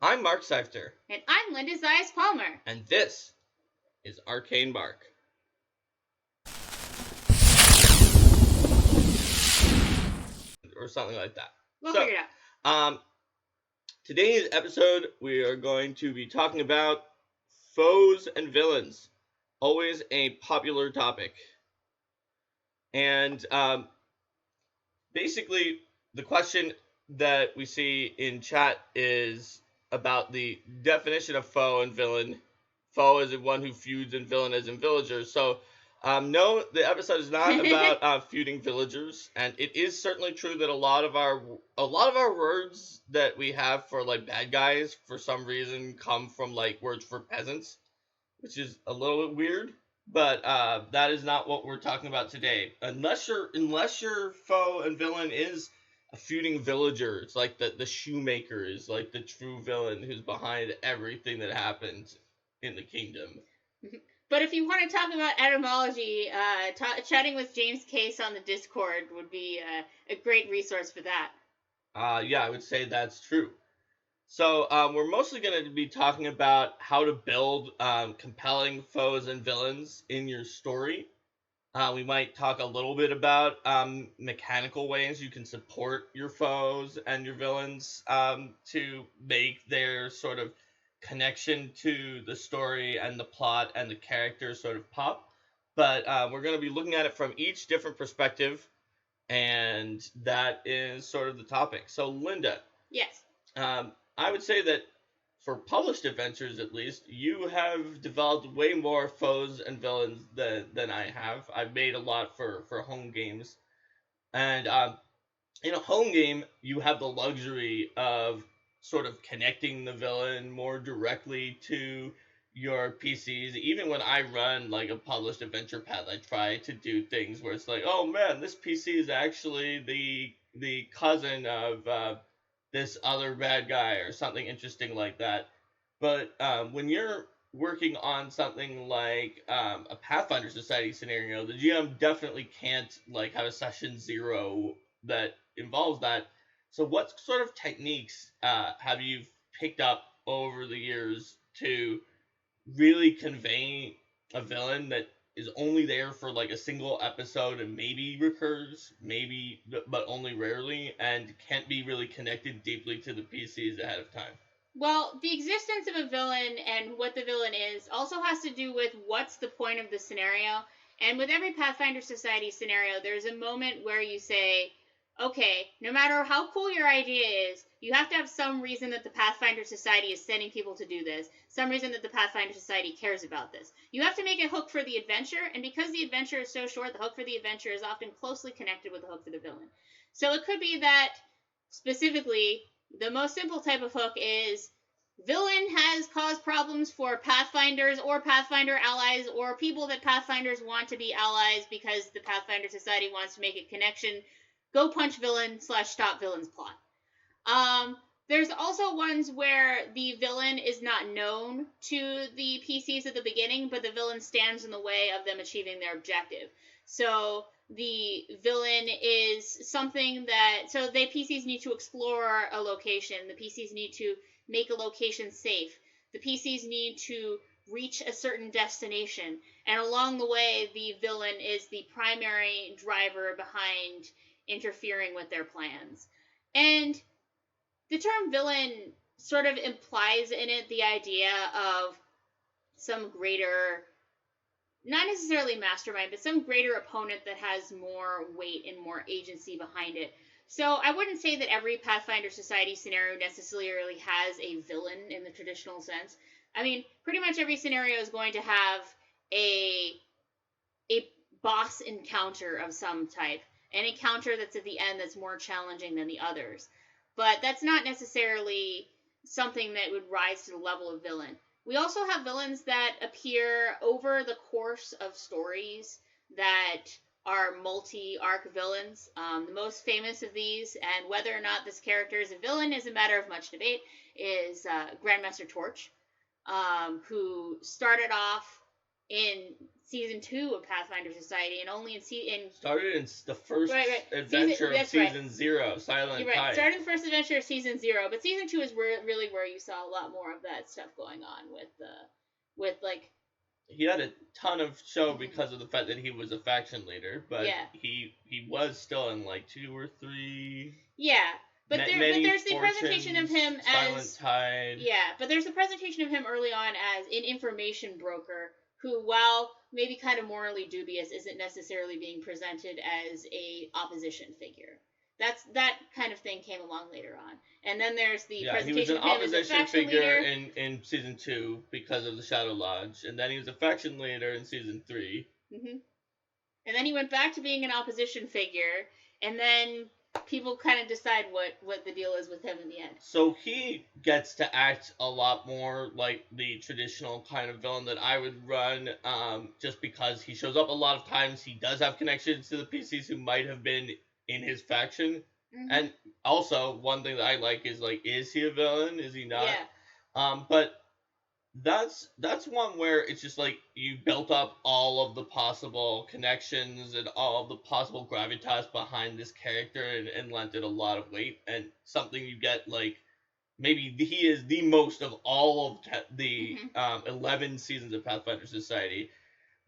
I'm Mark Seifter. And I'm Linda Zayas Palmer. And this is Arcane Mark. Or something like that. We'll figure it out. Today's episode, we are going to be talking about foes and villains. Always a popular topic. And basically, the question that we see in chat is about the definition of foe and villain. Foe is one who feuds, and villain as in villagers. So, no, the episode is not about feuding villagers, and it is certainly true that a lot of our words that we have for like bad guys, for some reason, come from like words for peasants, which is a little bit weird. But that is not what we're talking about today. Unless your foe and villain is a feuding villager, it's like the shoemaker is like the true villain who's behind everything that happens in the kingdom. But if you want to talk about etymology, chatting with James Case on the Discord would be a great resource for that. Yeah, I would say that's true. So we're mostly going to be talking about how to build compelling foes and villains in your story. We might talk a little bit about mechanical ways you can support your foes and your villains to make their sort of connection to the story and the plot and the characters sort of pop. But we're going to be looking at it from each different perspective, and that is sort of the topic. So, Linda. Yes. I would say that for published adventures, at least, you have developed way more foes and villains than I have. I've made a lot for home games. And in a home game, you have the luxury of sort of connecting the villain more directly to your PCs. Even when I run like a published adventure path, I try to do things where it's like, oh man, this PC is actually the cousin of this other bad guy or something interesting like that. But when you're working on something like a Pathfinder Society scenario, the GM definitely can't like have a session 0 that involves that. So what sort of techniques have you picked up over the years to really convey a villain that is only there for like a single episode and maybe recurs, maybe, but only rarely, and can't be really connected deeply to the PCs ahead of time? Well, the existence of a villain and what the villain is also has to do with what's the point of the scenario. And with every Pathfinder Society scenario, there's a moment where you say, okay, no matter how cool your idea is, you have to have some reason that the Pathfinder Society is sending people to do this, some reason that the Pathfinder Society cares about this. You have to make a hook for the adventure, and because the adventure is so short, the hook for the adventure is often closely connected with the hook for the villain. So it could be that, specifically, the most simple type of hook is villain has caused problems for Pathfinders or Pathfinder allies or people that Pathfinders want to be allies because the Pathfinder Society wants to make a connection. Go punch villain / stop villain's plot. There's also ones where the villain is not known to the PCs at the beginning, but the villain stands in the way of them achieving their objective. So the villain is something that... So the PCs need to explore a location. The PCs need to make a location safe. The PCs need to reach a certain destination. And along the way, the villain is the primary driver behind interfering with their plans. And the term villain sort of implies in it the idea of some greater, not necessarily mastermind, but some greater opponent that has more weight and more agency behind it. So I wouldn't say that every Pathfinder Society scenario necessarily has a villain in the traditional sense. I mean, pretty much every scenario is going to have a boss encounter of some type. An encounter that's at the end that's more challenging than the others. But that's not necessarily something that would rise to the level of villain. We also have villains that appear over the course of stories that are multi-arc villains. The most famous of these, and whether or not this character is a villain is a matter of much debate, is Grandmaster Torch, who started off in season 2 of Pathfinder Society, and only started in the first adventure of season 0, Silent You're right. Tide. Started in the first adventure of season 0, but season 2 is really where you saw a lot more of that stuff going on with like. He had a ton of show because of the fact that he was a faction leader, but he was still in like 2 or 3. Yeah. But there's the presentation of him Silent as Tide. Yeah, but there's the presentation of him early on as an information broker who, while maybe kind of morally dubious, isn't necessarily being presented as a opposition figure. That kind of thing came along later on. And then there's the presentation of him as a faction leader. He was an opposition figure in season 2 because of the Shadow Lodge, and then he was a faction leader in season 3. Mm-hmm. And then he went back to being an opposition figure, and then people kind of decide what the deal is with him in the end. So he gets to act a lot more like the traditional kind of villain that I would run, just because he shows up a lot of times. He does have connections to the PCs who might have been in his faction. Mm-hmm. And also, one thing that I like is he a villain? Is he not? Yeah. But that's one where it's just like you built up all of the possible connections and all of the possible gravitas behind this character and lent it a lot of weight, and something you get like maybe he is the most of all of the 11 seasons of Pathfinder Society.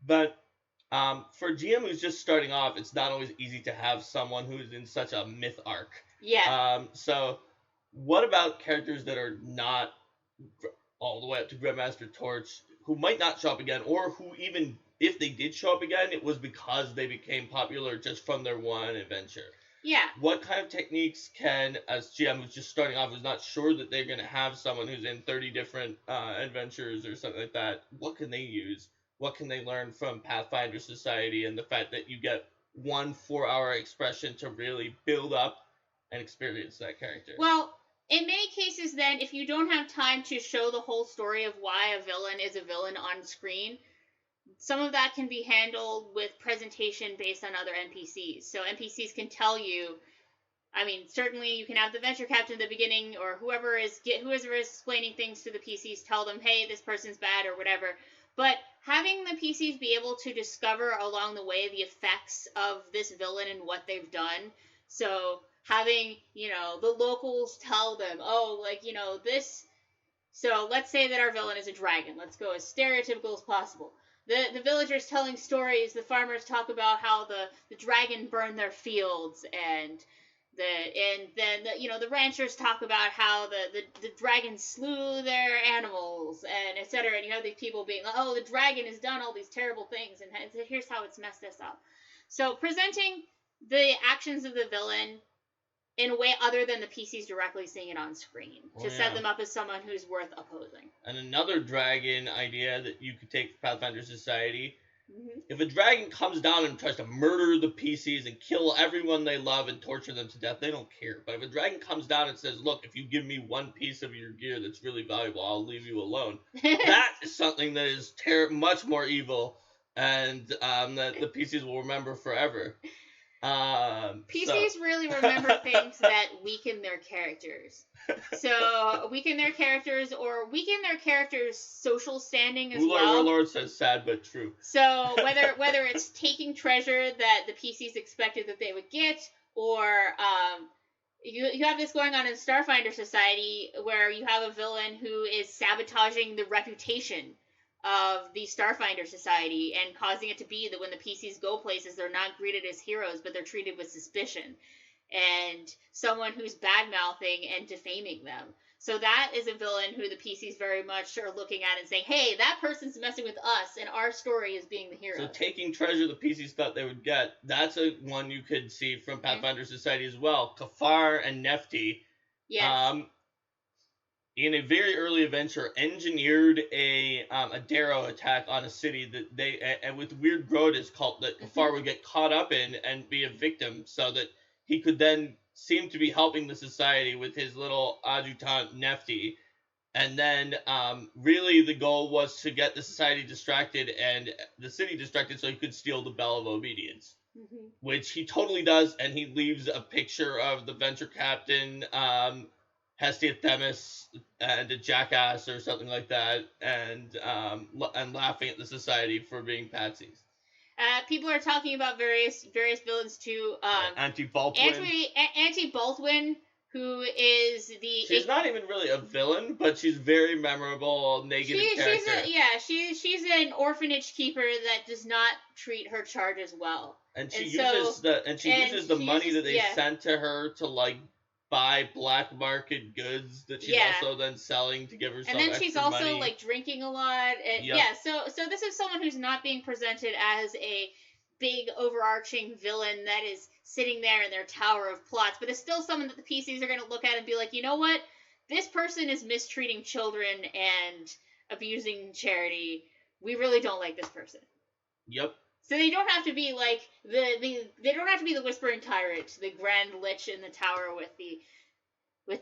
But for a GM who's just starting off, it's not always easy to have someone who's in such a myth arc. Yeah. So what about characters that are not all the way up to Grandmaster Torch, who might not show up again, or who, even if they did show up again, it was because they became popular just from their one adventure? Yeah. What kind of techniques can a GM who's just starting off, who's not sure that they're going to have someone who's in 30 different adventures or something like that, what can they use? What can they learn from Pathfinder Society and the fact that you get 1 4-hour expression to really build up and experience that character? Well, in many cases, then, if you don't have time to show the whole story of why a villain is a villain on screen, some of that can be handled with presentation based on other NPCs. So NPCs can tell you, I mean, certainly you can have the venture captain at the beginning, or whoever is explaining things to the PCs, tell them, hey, this person's bad or whatever. But having the PCs be able to discover along the way the effects of this villain and what they've done. So having, the locals tell them, this. So let's say that our villain is a dragon. Let's go as stereotypical as possible. The villagers telling stories, the farmers talk about how the dragon burned their fields, and then the ranchers talk about how the dragon slew their animals, and etc. And you have these people being like, oh, the dragon has done all these terrible things, and here's how it's messed us up. So presenting the actions of the villain in a way other than the PCs directly seeing it on screen to set them up as someone who's worth opposing. And another dragon idea that you could take for Pathfinder Society, if a dragon comes down and tries to murder the PCs and kill everyone they love and torture them to death, they don't care. But if a dragon comes down and says, look, if you give me one piece of your gear that's really valuable, I'll leave you alone. That is something that is much more evil, and that the PCs will remember forever. PCs really remember things that weaken their characters. So weaken their characters, or weaken their characters' social standing as well. Lord says sad but true. So whether it's taking treasure that the PCs expected that they would get, or you have this going on in Starfinder Society where you have a villain who is sabotaging the reputation of the Starfinder Society and causing it to be that when the PCs go places, they're not greeted as heroes, but they're treated with suspicion. And someone who's bad-mouthing and defaming them. So that is a villain who the PCs very much are looking at and saying, hey, that person's messing with us, and our story is being the hero. So taking treasure the PCs thought they would get, that's one you could see from Pathfinder Society as well. Kafar and Nefti. Yes. In a very early adventure, engineered a Darrow attack on a city that and with weird Grotus cult that Kafar would get caught up in and be a victim, so that he could then seem to be helping the society with his little adjutant Nefti. And then really the goal was to get the society distracted and the city distracted so he could steal the Bell of Obedience. Which he totally does, and he leaves a picture of the venture captain Hestia Themis and a jackass or something like that, and laughing at the society for being patsies. People are talking about various villains too. Auntie Baldwin. Auntie Baldwin, who is she's not even really a villain, but she's very memorable, negative character. She's an orphanage keeper that does not treat her charges well. And she uses the money that they sent to her to like buy black market goods that she's also then selling to give herself extra money. And then she's also money. Like drinking a lot. And so this is someone who's not being presented as a big overarching villain that is sitting there in their tower of plots, but it's still someone that the PCs are going to look at and be like, you know what? This person is mistreating children and abusing charity. We really don't like this person. Yep. So they don't have to be like they don't have to be the Whispering Tyrant, the Grand Lich in the tower with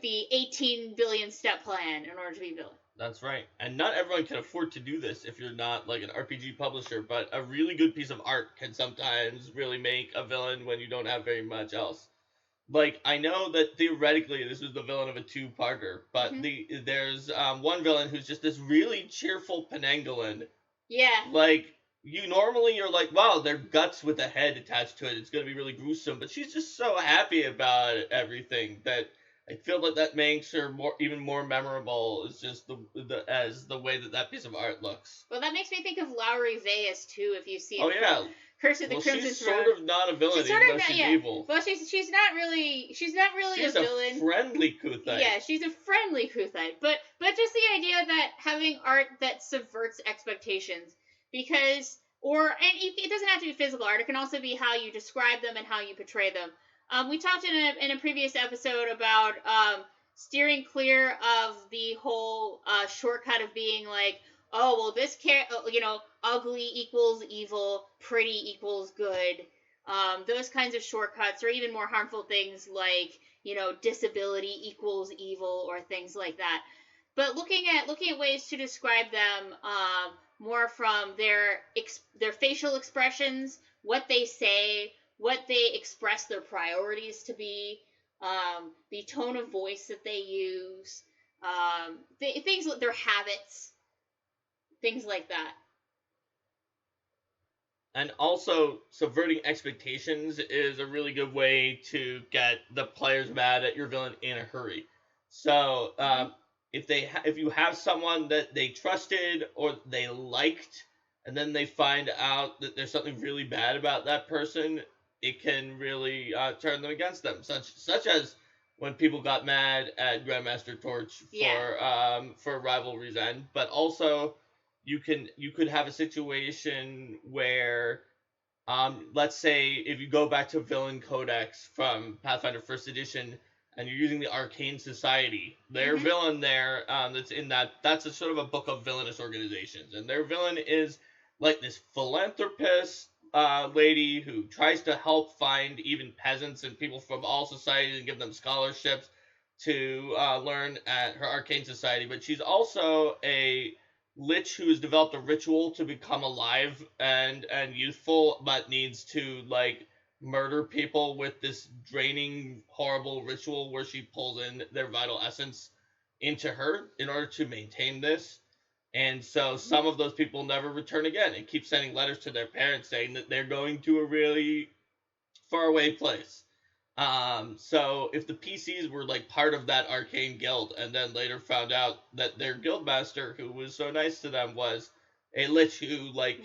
the 18 billion step plan in order to be villain. That's right. And not everyone can afford to do this if you're not like an RPG publisher, but a really good piece of art can sometimes really make a villain when you don't have very much else. Like, I know that theoretically this is the villain of a two-parter, but there's one villain who's just this really cheerful Penangolin. Yeah. Like, you're like, wow, their guts with a head attached to it. It's going to be really gruesome, but she's just so happy about everything that I feel like that makes her even more memorable. Is just the way that piece of art looks. Well, that makes me think of Lowry Veyes too. If you see, Curse of the Crimson Throne. She's sort of not a villain, even though she's evil. Well, she's not really a villain. She's a friendly Kuthite. Yeah, she's a friendly Kuthite. But just the idea that having art that subverts expectations, because it doesn't have to be physical art. It can also be how you describe them and how you portray them. We talked in a previous episode about steering clear of the whole shortcut of being like, oh, well, this ugly equals evil, pretty equals good. Those kinds of shortcuts, or even more harmful things like, disability equals evil, or things like that. But looking at ways to describe them more from their facial expressions, what they say, what they express their priorities to be, the tone of voice that they use, things like their habits, things like that. And also, subverting expectations is a really good way to get the players mad at your villain in a hurry. So, if you have someone that they trusted or they liked, and then they find out that there's something really bad about that person, it can really turn them against them. Such as when people got mad at Grandmaster Torch for Rivalry's End, but also you could have a situation where, let's say if you go back to Villain Codex from Pathfinder First Edition, and you're using the Arcane Society, their villain there, that's a sort of a book of villainous organizations, and their villain is like this philanthropist lady who tries to help find even peasants and people from all societies and give them scholarships to learn at her Arcane Society, but she's also a lich who has developed a ritual to become alive and youthful, but needs to like murder people with this draining, horrible ritual where she pulls in their vital essence into her in order to maintain this. And so some of those people never return again and keep sending letters to their parents saying that they're going to a really faraway place. So if the PCs were like part of that arcane guild and then later found out that their guildmaster, who was so nice to them, was a lich who like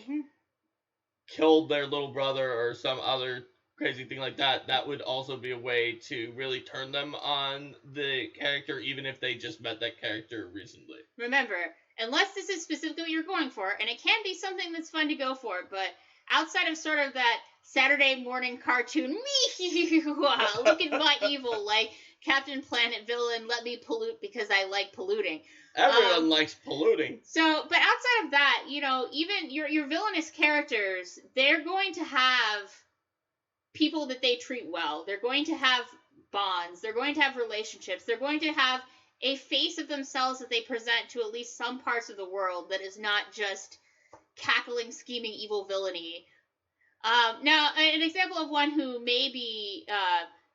killed their little brother or some other crazy thing like that, that would also be a way to really turn them on the character, even if they just met that character recently. Remember, unless this is specifically what you're going for, and it can be something that's fun to go for, but outside of sort of that Saturday morning cartoon, look at my evil, like Captain Planet villain, let me pollute because I like polluting. Everyone likes polluting. So, but outside of that, even your villainous characters, they're going to have people that they treat well. They're going to have bonds. They're going to have relationships. They're going to have a face of themselves that they present to at least some parts of the world that is not just cackling, scheming, evil villainy. Now, an example of one who may be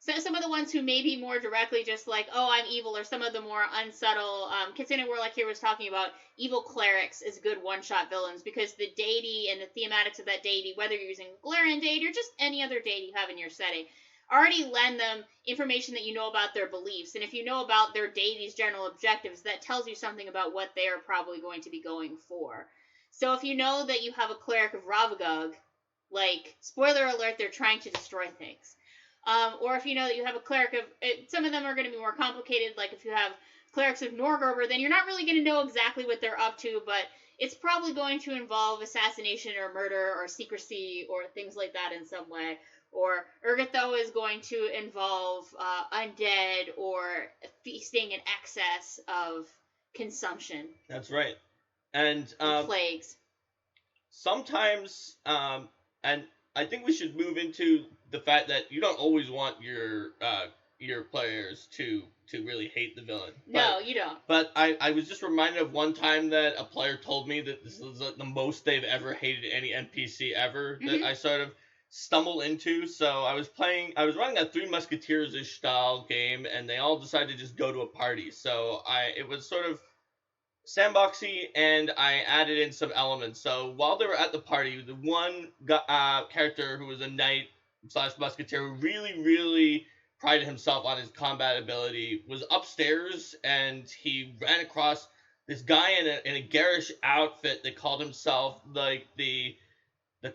So some of the ones who may be more directly just like, oh, I'm evil, or some of the more unsubtle, Kitsune Warlock here was talking about evil clerics as good one-shot villains, because the deity and the thematics of that deity, whether you're using Galarian deity or just any other deity you have in your setting, already lend them information that you know about their beliefs. And if you know about their deity's general objectives, that tells you something about what they are probably going to be going for. So if you know that you have a cleric of Ravagog, like, spoiler alert, they're trying to destroy things. Or if you know that you have a cleric of, some of them are going to be more complicated, like if you have clerics of Norgorber, then you're not really going to know exactly what they're up to, but it's probably going to involve assassination or murder or secrecy or things like that in some way. Or Urgatho is going to involve undead or feasting in excess of consumption. That's right. And plagues. Sometimes, and I think we should move into the fact that you don't always want your players to really hate the villain. No, you don't. But I was just reminded of one time that a player told me that this was like the most they've ever hated any NPC ever, that I sort of stumbled into. So I was running a Three Musketeers-ish style game, and they all decided to just go to a party. So it was sort of sandboxy, and I added in some elements. So while they were at the party, the one character who was a knight / musketeer who really, really prided himself on his combat ability was upstairs, and he ran across this guy in a garish outfit that called himself like the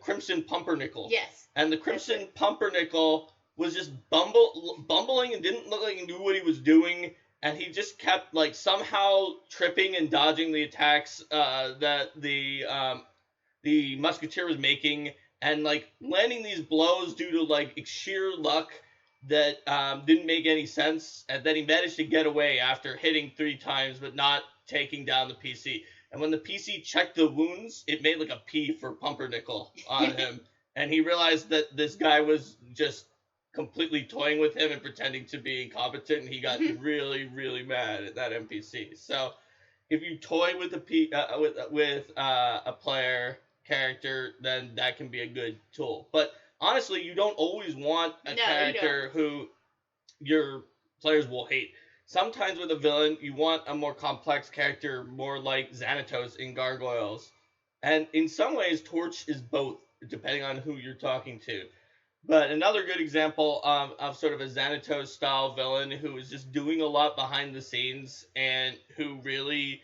Crimson Pumpernickel. Yes. And the Crimson Pumpernickel was just bumbling and didn't look like he knew what he was doing. And he just kept, like, somehow tripping and dodging the attacks that the musketeer was making, and, like, landing these blows due to, like, sheer luck that didn't make any sense. And then he managed to get away after hitting 3 times, but not taking down the PC. And when the PC checked the wounds, it made, like, a P for Pumpernickel on him. And he realized that this guy was just completely toying with him and pretending to be incompetent, and he got really, really mad at that NPC. So, if you toy with a player character, then that can be a good tool. But honestly, you don't always want a character who your players will hate. Sometimes with a villain, you want a more complex character, more like Xanatos in Gargoyles. And in some ways, Torch is both, depending on who you're talking to. But another good example of sort of a Xanatos-style villain who is just doing a lot behind the scenes and who really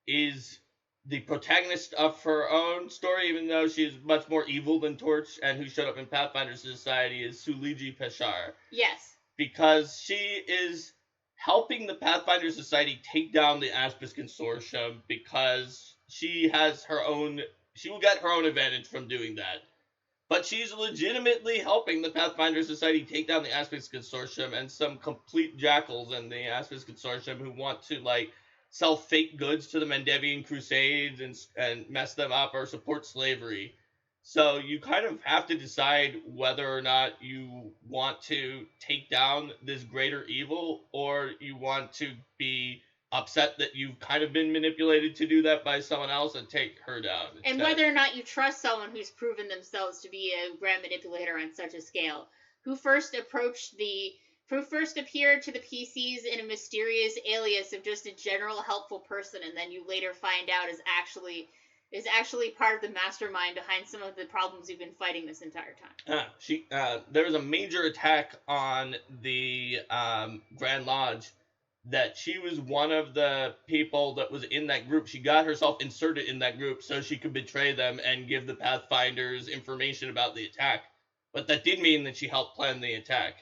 is the protagonist of her own story, even though she's much more evil than Torch, and who showed up in Pathfinder Society, is Suliji Peshar. Yes. Because she is helping the Pathfinder Society take down the Aspis Consortium, because she will get her own advantage from doing that. But she's legitimately helping the Pathfinder Society take down the Aspis Consortium and some complete jackals in the Aspis Consortium who want to, like, sell fake goods to the Mendevian Crusades and mess them up or support slavery. So you kind of have to decide whether or not you want to take down this greater evil, or you want to be upset that you've kind of been manipulated to do that by someone else and take her down instead. And whether or not you trust someone who's proven themselves to be a grand manipulator on such a scale, who first appeared to the PCs in a mysterious alias of just a general helpful person, and then you later find out is actually part of the mastermind behind some of the problems you've been fighting this entire time. There was a major attack on the Grand Lodge that she was one of the people that was in that group. She got herself inserted in that group so she could betray them and give the Pathfinders information about the attack. But that did mean that she helped plan the attack.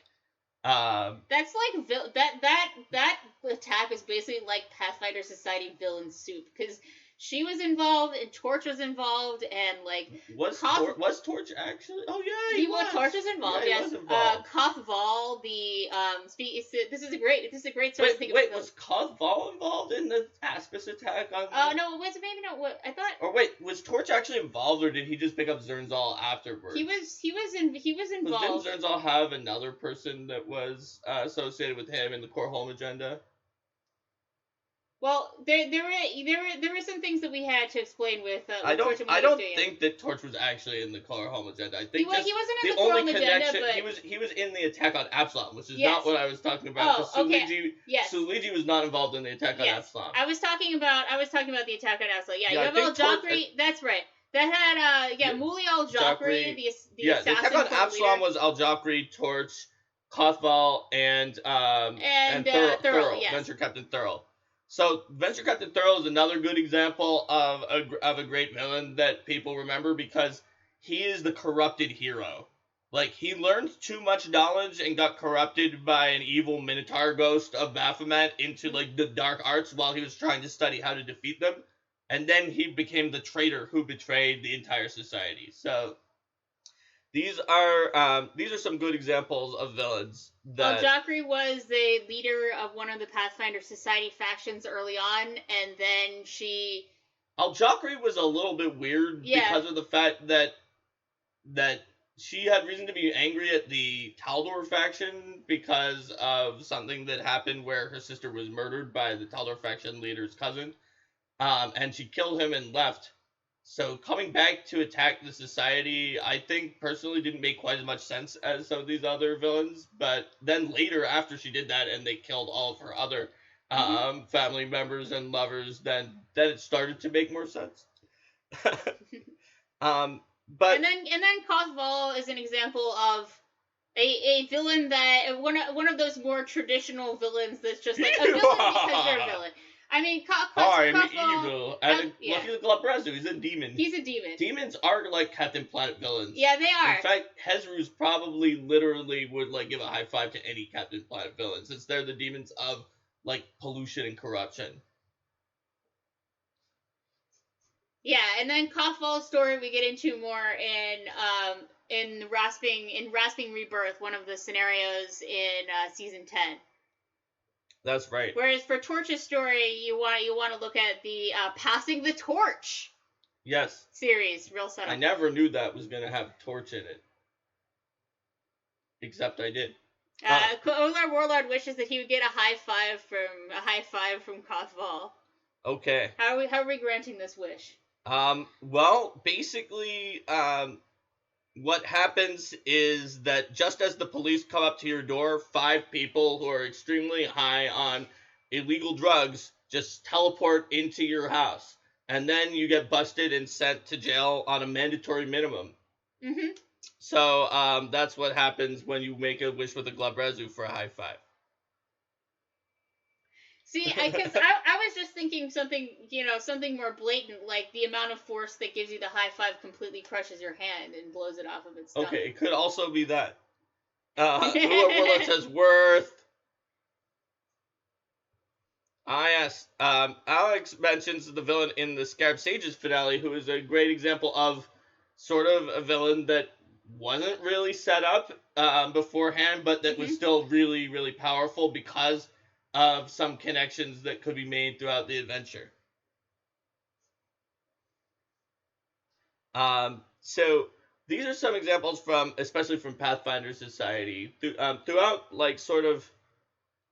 That's like that attack is basically like Pathfinder Society villain soup, because she was involved, and Torch was involved, and like was Torch actually? Oh yeah, he was. Torch was involved. Yeah, yes, he was involved. Kothval, this is a great sort of thing. Wait, was Kothval involved in the Aspis attack on? No, it was maybe not. What I thought. Or wait, was Torch actually involved, or did he just pick up Zernzal afterwards? He was involved. Didn't Zernzal have another person that was associated with him in the core home agenda? Well, there were some things that we had to explain with I Torch don't and I what he was don't doing. think that Torch was actually in the Color Home agenda. I He think wasn't in the the Color only Home agenda, connection but he was in the attack on Absalom, which is Yes. not what I was talking about. Oh, Because okay. Yes. Suluigi was not involved in the attack on Yes. Absalom. I was talking about the attack on Absalom. Yeah, Yeah, you I have think Al-Jafri. That's right. That had Yeah, Muli Al-Jafri, the Yeah, the assassin attack on cult Absalom leader. was Al-Jafri, Torch, Kothval, and Thurl, yes. Venture Captain Thurl. So Venture Captain Thurl is another good example of a great villain that people remember because he is the corrupted hero. Like, he learned too much knowledge and got corrupted by an evil Minotaur ghost of Baphomet into, like, the dark arts while he was trying to study how to defeat them. And then he became the traitor who betrayed the entire society. So these are some good examples of villains that Al-Jafri was the leader of one of the Pathfinder Society factions early on, and then she... Al-Jafri was a little bit weird because of the fact that she had reason to be angry at the Taldor faction because of something that happened where her sister was murdered by the Taldor faction leader's cousin. And she killed him and left. So coming back to attack the society, I think personally didn't make quite as much sense as some of these other villains. But then later, after she did that and they killed all of her other family members and lovers, then it started to make more sense. But and then Kothval is an example of a villain that one of those more traditional villains that's just like a villain because they're a villain. I mean, I'm evil. And look at Glabrezu, he's a demon. He's a demon. Demons are like Captain Planet villains. Yeah, they are. In fact, Hezrus probably literally would like give a high five to any Captain Planet villain since they're the demons of like pollution and corruption. Yeah, and then Kothval's story we get into more in Rasping Rebirth, one of the scenarios in season 10. That's right. Whereas for Torch's story, you want to look at the Passing the Torch. Yes. Series, real subtle. I never knew that was gonna have Torch in it. Except I did. Olar Warlord wishes that he would get a high five from Kothval. Okay. How are we granting this wish? Well, basically, what happens is that just as the police come up to your door, 5 people who are extremely high on illegal drugs just teleport into your house. And then you get busted and sent to jail on a mandatory minimum. Mm-hmm. So, that's what happens when you make a wish with a Glabrezu for a high five. See, because I was just thinking something more blatant, like the amount of force that gives you the high five completely crushes your hand and blows it off of its stomach. Okay, it could also be that. Warlord says worth. Yes. Alex mentions the villain in the Scarab Sages finale, who is a great example of sort of a villain that wasn't really set up beforehand, but that was still really, really powerful because of some connections that could be made throughout the adventure. So these are some examples especially from Pathfinder Society, throughout like sort of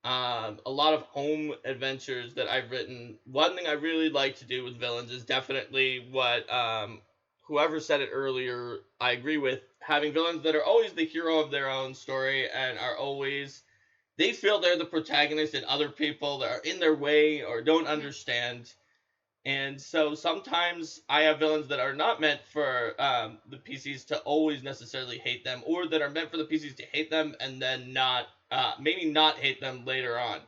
a lot of home adventures that I've written. One thing I really like to do with villains is definitely what whoever said it earlier, I agree with, having villains that are always the hero of their own story and are always, they feel they're the protagonist and other people that are in their way or don't understand. And so sometimes I have villains that are not meant for the PCs to always necessarily hate them, or that are meant for the PCs to hate them and then maybe not hate them later on.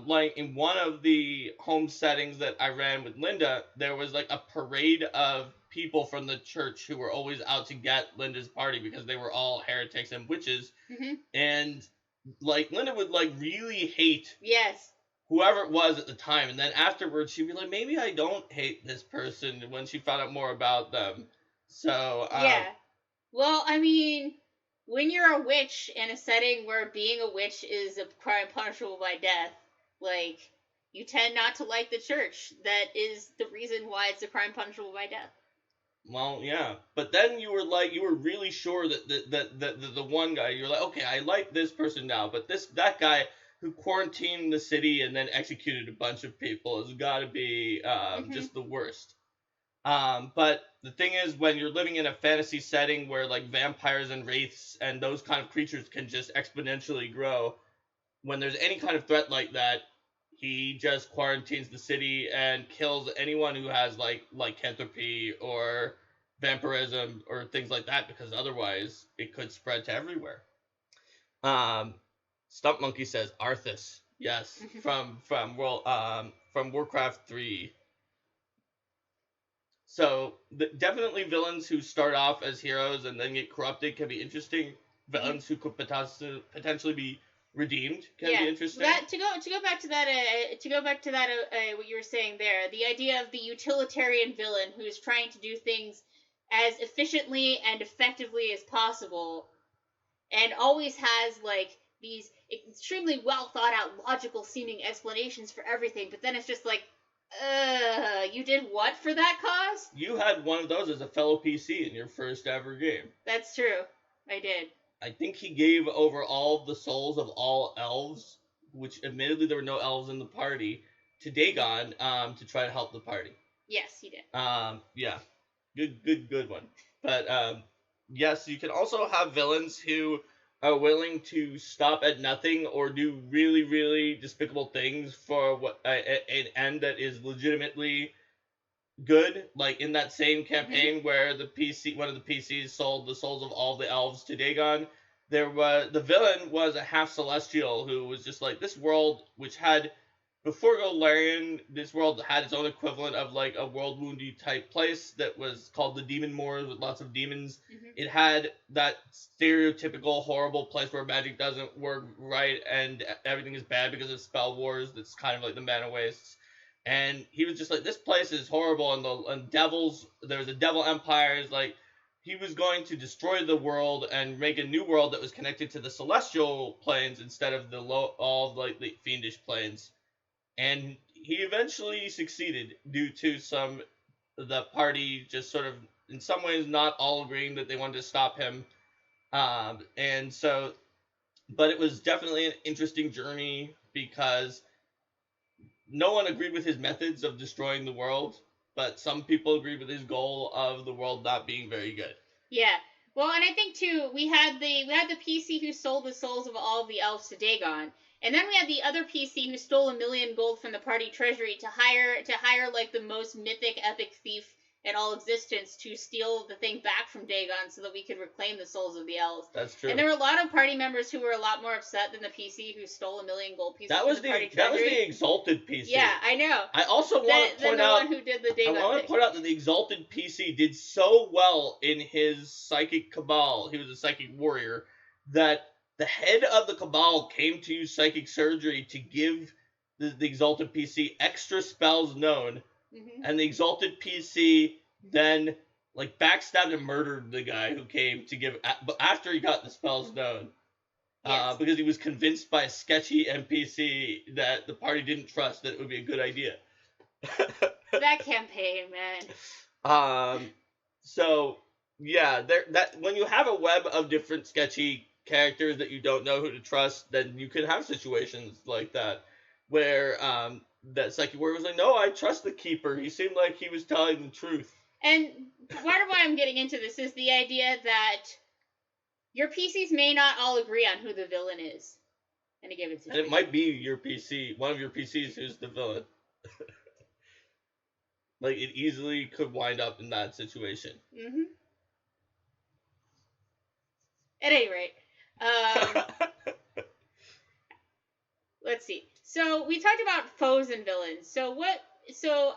Like in one of the home settings that I ran with Linda, there was like a parade of people from the church who were always out to get Linda's party because they were all heretics and witches. Mm-hmm. And like Linda would like really hate whoever it was at the time, and then afterwards she'd be like, maybe I don't hate this person when she found out more about them. So well, I mean, when you're a witch in a setting where being a witch is a crime punishable by death, like, you tend not to like the church. That is the reason why it's a crime punishable by death. Well, yeah, but then you were really sure that the one guy, you're like, okay, I like this person now, but that guy, who quarantined the city and then executed a bunch of people has got to be just the worst. But the thing is, when you're living in a fantasy setting where like vampires and wraiths and those kind of creatures can just exponentially grow, when there's any kind of threat like that, he just quarantines the city and kills anyone who has like lycanthropy or vampirism or things like that, because otherwise it could spread to everywhere. Stump Monkey says Arthas. Yes, from Warcraft 3. So definitely villains who start off as heroes and then get corrupted can be interesting. Villains who could potentially be redeemed can be interesting. To go back to that what you were saying there, the idea of the utilitarian villain who's trying to do things as efficiently and effectively as possible, and always has like these extremely well thought out, logical seeming explanations for everything, but then it's just like, you did what for that cause? You had one of those as a fellow PC in your first ever game. That's true. I did. I think he gave over all the souls of all elves, which admittedly there were no elves in the party, to Dagon to try to help the party. Yes, he did. Yeah. Good one. But yes, you can also have villains who are willing to stop at nothing or do really, really despicable things for what an end that is legitimately good. Like in that same campaign where one of the PCs sold the souls of all the elves to Dagon, the villain was a half celestial who was just like, this world, which had before Golarion, this world had its own equivalent of like a World Woundy type place that was called the Demon Moors with lots of demons. It had that stereotypical horrible place where magic doesn't work right and everything is bad because of spell wars. That's kind of like the Mana Wastes. And he was just like, this place is horrible, and devils, there was a devil empire. It's like he was going to destroy the world and make a new world that was connected to the celestial planes instead of all the fiendish planes. And he eventually succeeded due to the party just sort of, in some ways, not all agreeing that they wanted to stop him. But it was definitely an interesting journey because no one agreed with his methods of destroying the world, but some people agreed with his goal of the world not being very good. Yeah. Well, and I think too, we had the PC who sold the souls of all of the elves to Dagon. And then we had the other PC who stole 1 million gold from the party treasury to hire like the most mythic epic thief in all existence to steal the thing back from Dagon so that we could reclaim the souls of the elves. That's true. And there were a lot of party members who were a lot more upset than the PC who stole 1 million gold pieces from the party treasury. That was the Exalted PC. Yeah, I know. I also want to point out one who did the Dagon I want to point out that the Exalted PC did so well in his Psychic Cabal. He was a Psychic Warrior that the head of the Cabal came to use Psychic Surgery to give the Exalted PC extra spells known, and the Exalted PC then like backstabbed and murdered the guy who came to give, but after he got the spells known, because he was convinced by a sketchy NPC that the party didn't trust that it would be a good idea. That campaign, man. So yeah, that when you have a web of different sketchy characters that you don't know who to trust, then you can have situations like that where that Psychic Warrior was like, no, I trust the Keeper. He seemed like he was telling the truth. And part of why I'm getting into this is the idea that your PCs may not all agree on who the villain is in a given situation. And it might be your PC, one of your PCs who's the villain. Like, it easily could wind up in that situation. At any rate, let's see. So we talked about foes and villains. So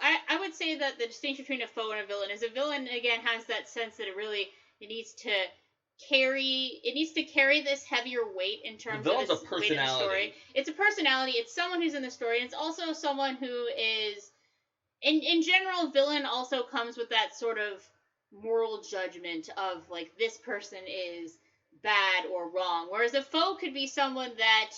I would say that the distinction between a foe and a villain is a villain, again, has that sense that it needs to carry this heavier weight in terms of its weight in the story. It's a personality. It's someone who's in the story. And it's also someone who is, in general, villain also comes with that sort of moral judgment of, like, this person is bad or wrong. Whereas a foe could be someone that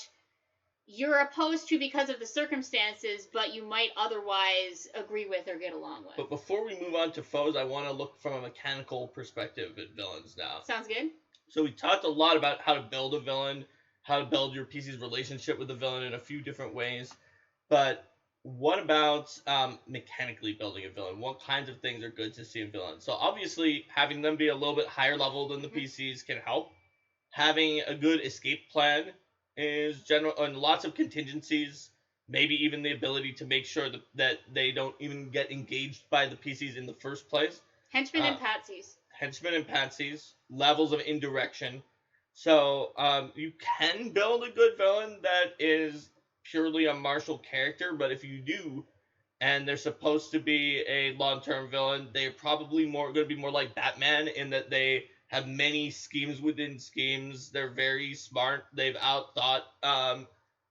you're opposed to because of the circumstances, but you might otherwise agree with or get along with. But before we move on to foes, I want to look from a mechanical perspective at villains now. Sounds good. So we talked a lot about how to build a villain how to build your PC's relationship with the villain in a few different ways. But what about mechanically building a villain? What kinds of things are good to see in villains? So obviously, having them be a little bit higher level than the PCs can help. Having a good escape plan is general, and lots of contingencies. Maybe even the ability to make sure that they don't even get engaged by the PCs in the first place. Henchmen and patsies. Henchmen and patsies. Levels of indirection. So you can build a good villain that is purely a martial character, but if you do, and they're supposed to be a long-term villain, they're probably going to be more like Batman in that they have many schemes within schemes. They're very smart. They've outthought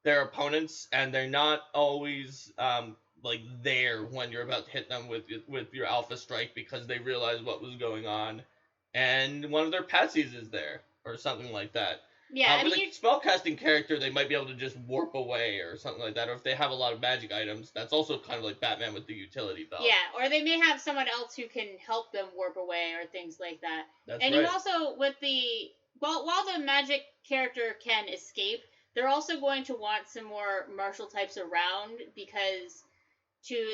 their opponents, and they're not always like there when you're about to hit them with your alpha strike because they realize what was going on, and one of their patsies is there or something like that. Yeah, with a spellcasting character, they might be able to just warp away or something like that. Or if they have a lot of magic items, that's also kind of like Batman with the utility belt. Yeah, or they may have someone else who can help them warp away or things like that. That's and right. You also, with the while the magic character can escape, they're also going to want some more martial types around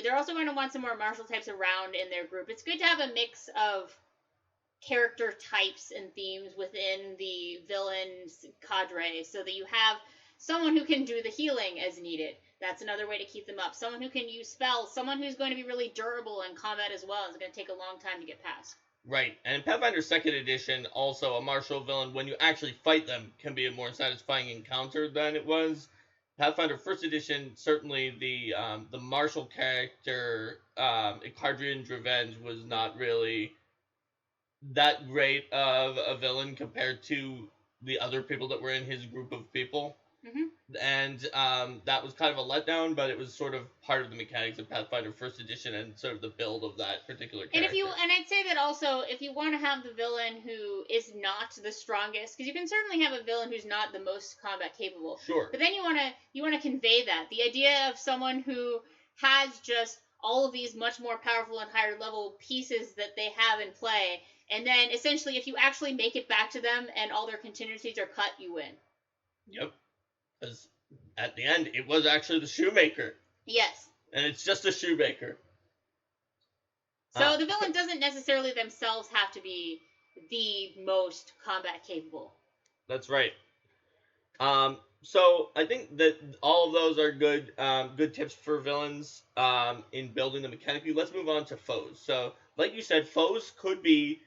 they're also going to want some more martial types around in their group. It's good to have a mix of character types and themes within the villain's cadre so that you have someone who can do the healing as needed. That's another way to keep them up. Someone who can use spells, someone who's going to be really durable in combat as well. It's going to take a long time to get past. Right, and in Pathfinder 2nd Edition, also a martial villain, when you actually fight them, can be a more satisfying encounter than it was. Pathfinder 1st Edition, certainly the martial character, Icardrian's Revenge, was not really that great of a villain compared to the other people that were in his group of people. Mm-hmm. And that was kind of a letdown, but it was sort of part of the mechanics of Pathfinder 1st Edition and sort of the build of that particular character. And I'd say that also, if you want to have the villain who is not the strongest, because you can certainly have a villain who's not the most combat capable. Sure. But then you want to convey that. The idea of someone who has just all of these much more powerful and higher level pieces that they have in play, and then essentially if you actually make it back to them and all their contingencies are cut, you win. Yep. Because at the end, it was actually the shoemaker. Yes. And it's just a shoemaker. So the villain doesn't necessarily themselves have to be the most combat capable. That's right. So I think that all of those are good tips for villains in building them mechanically. Let's move on to foes. So, like you said, foes could be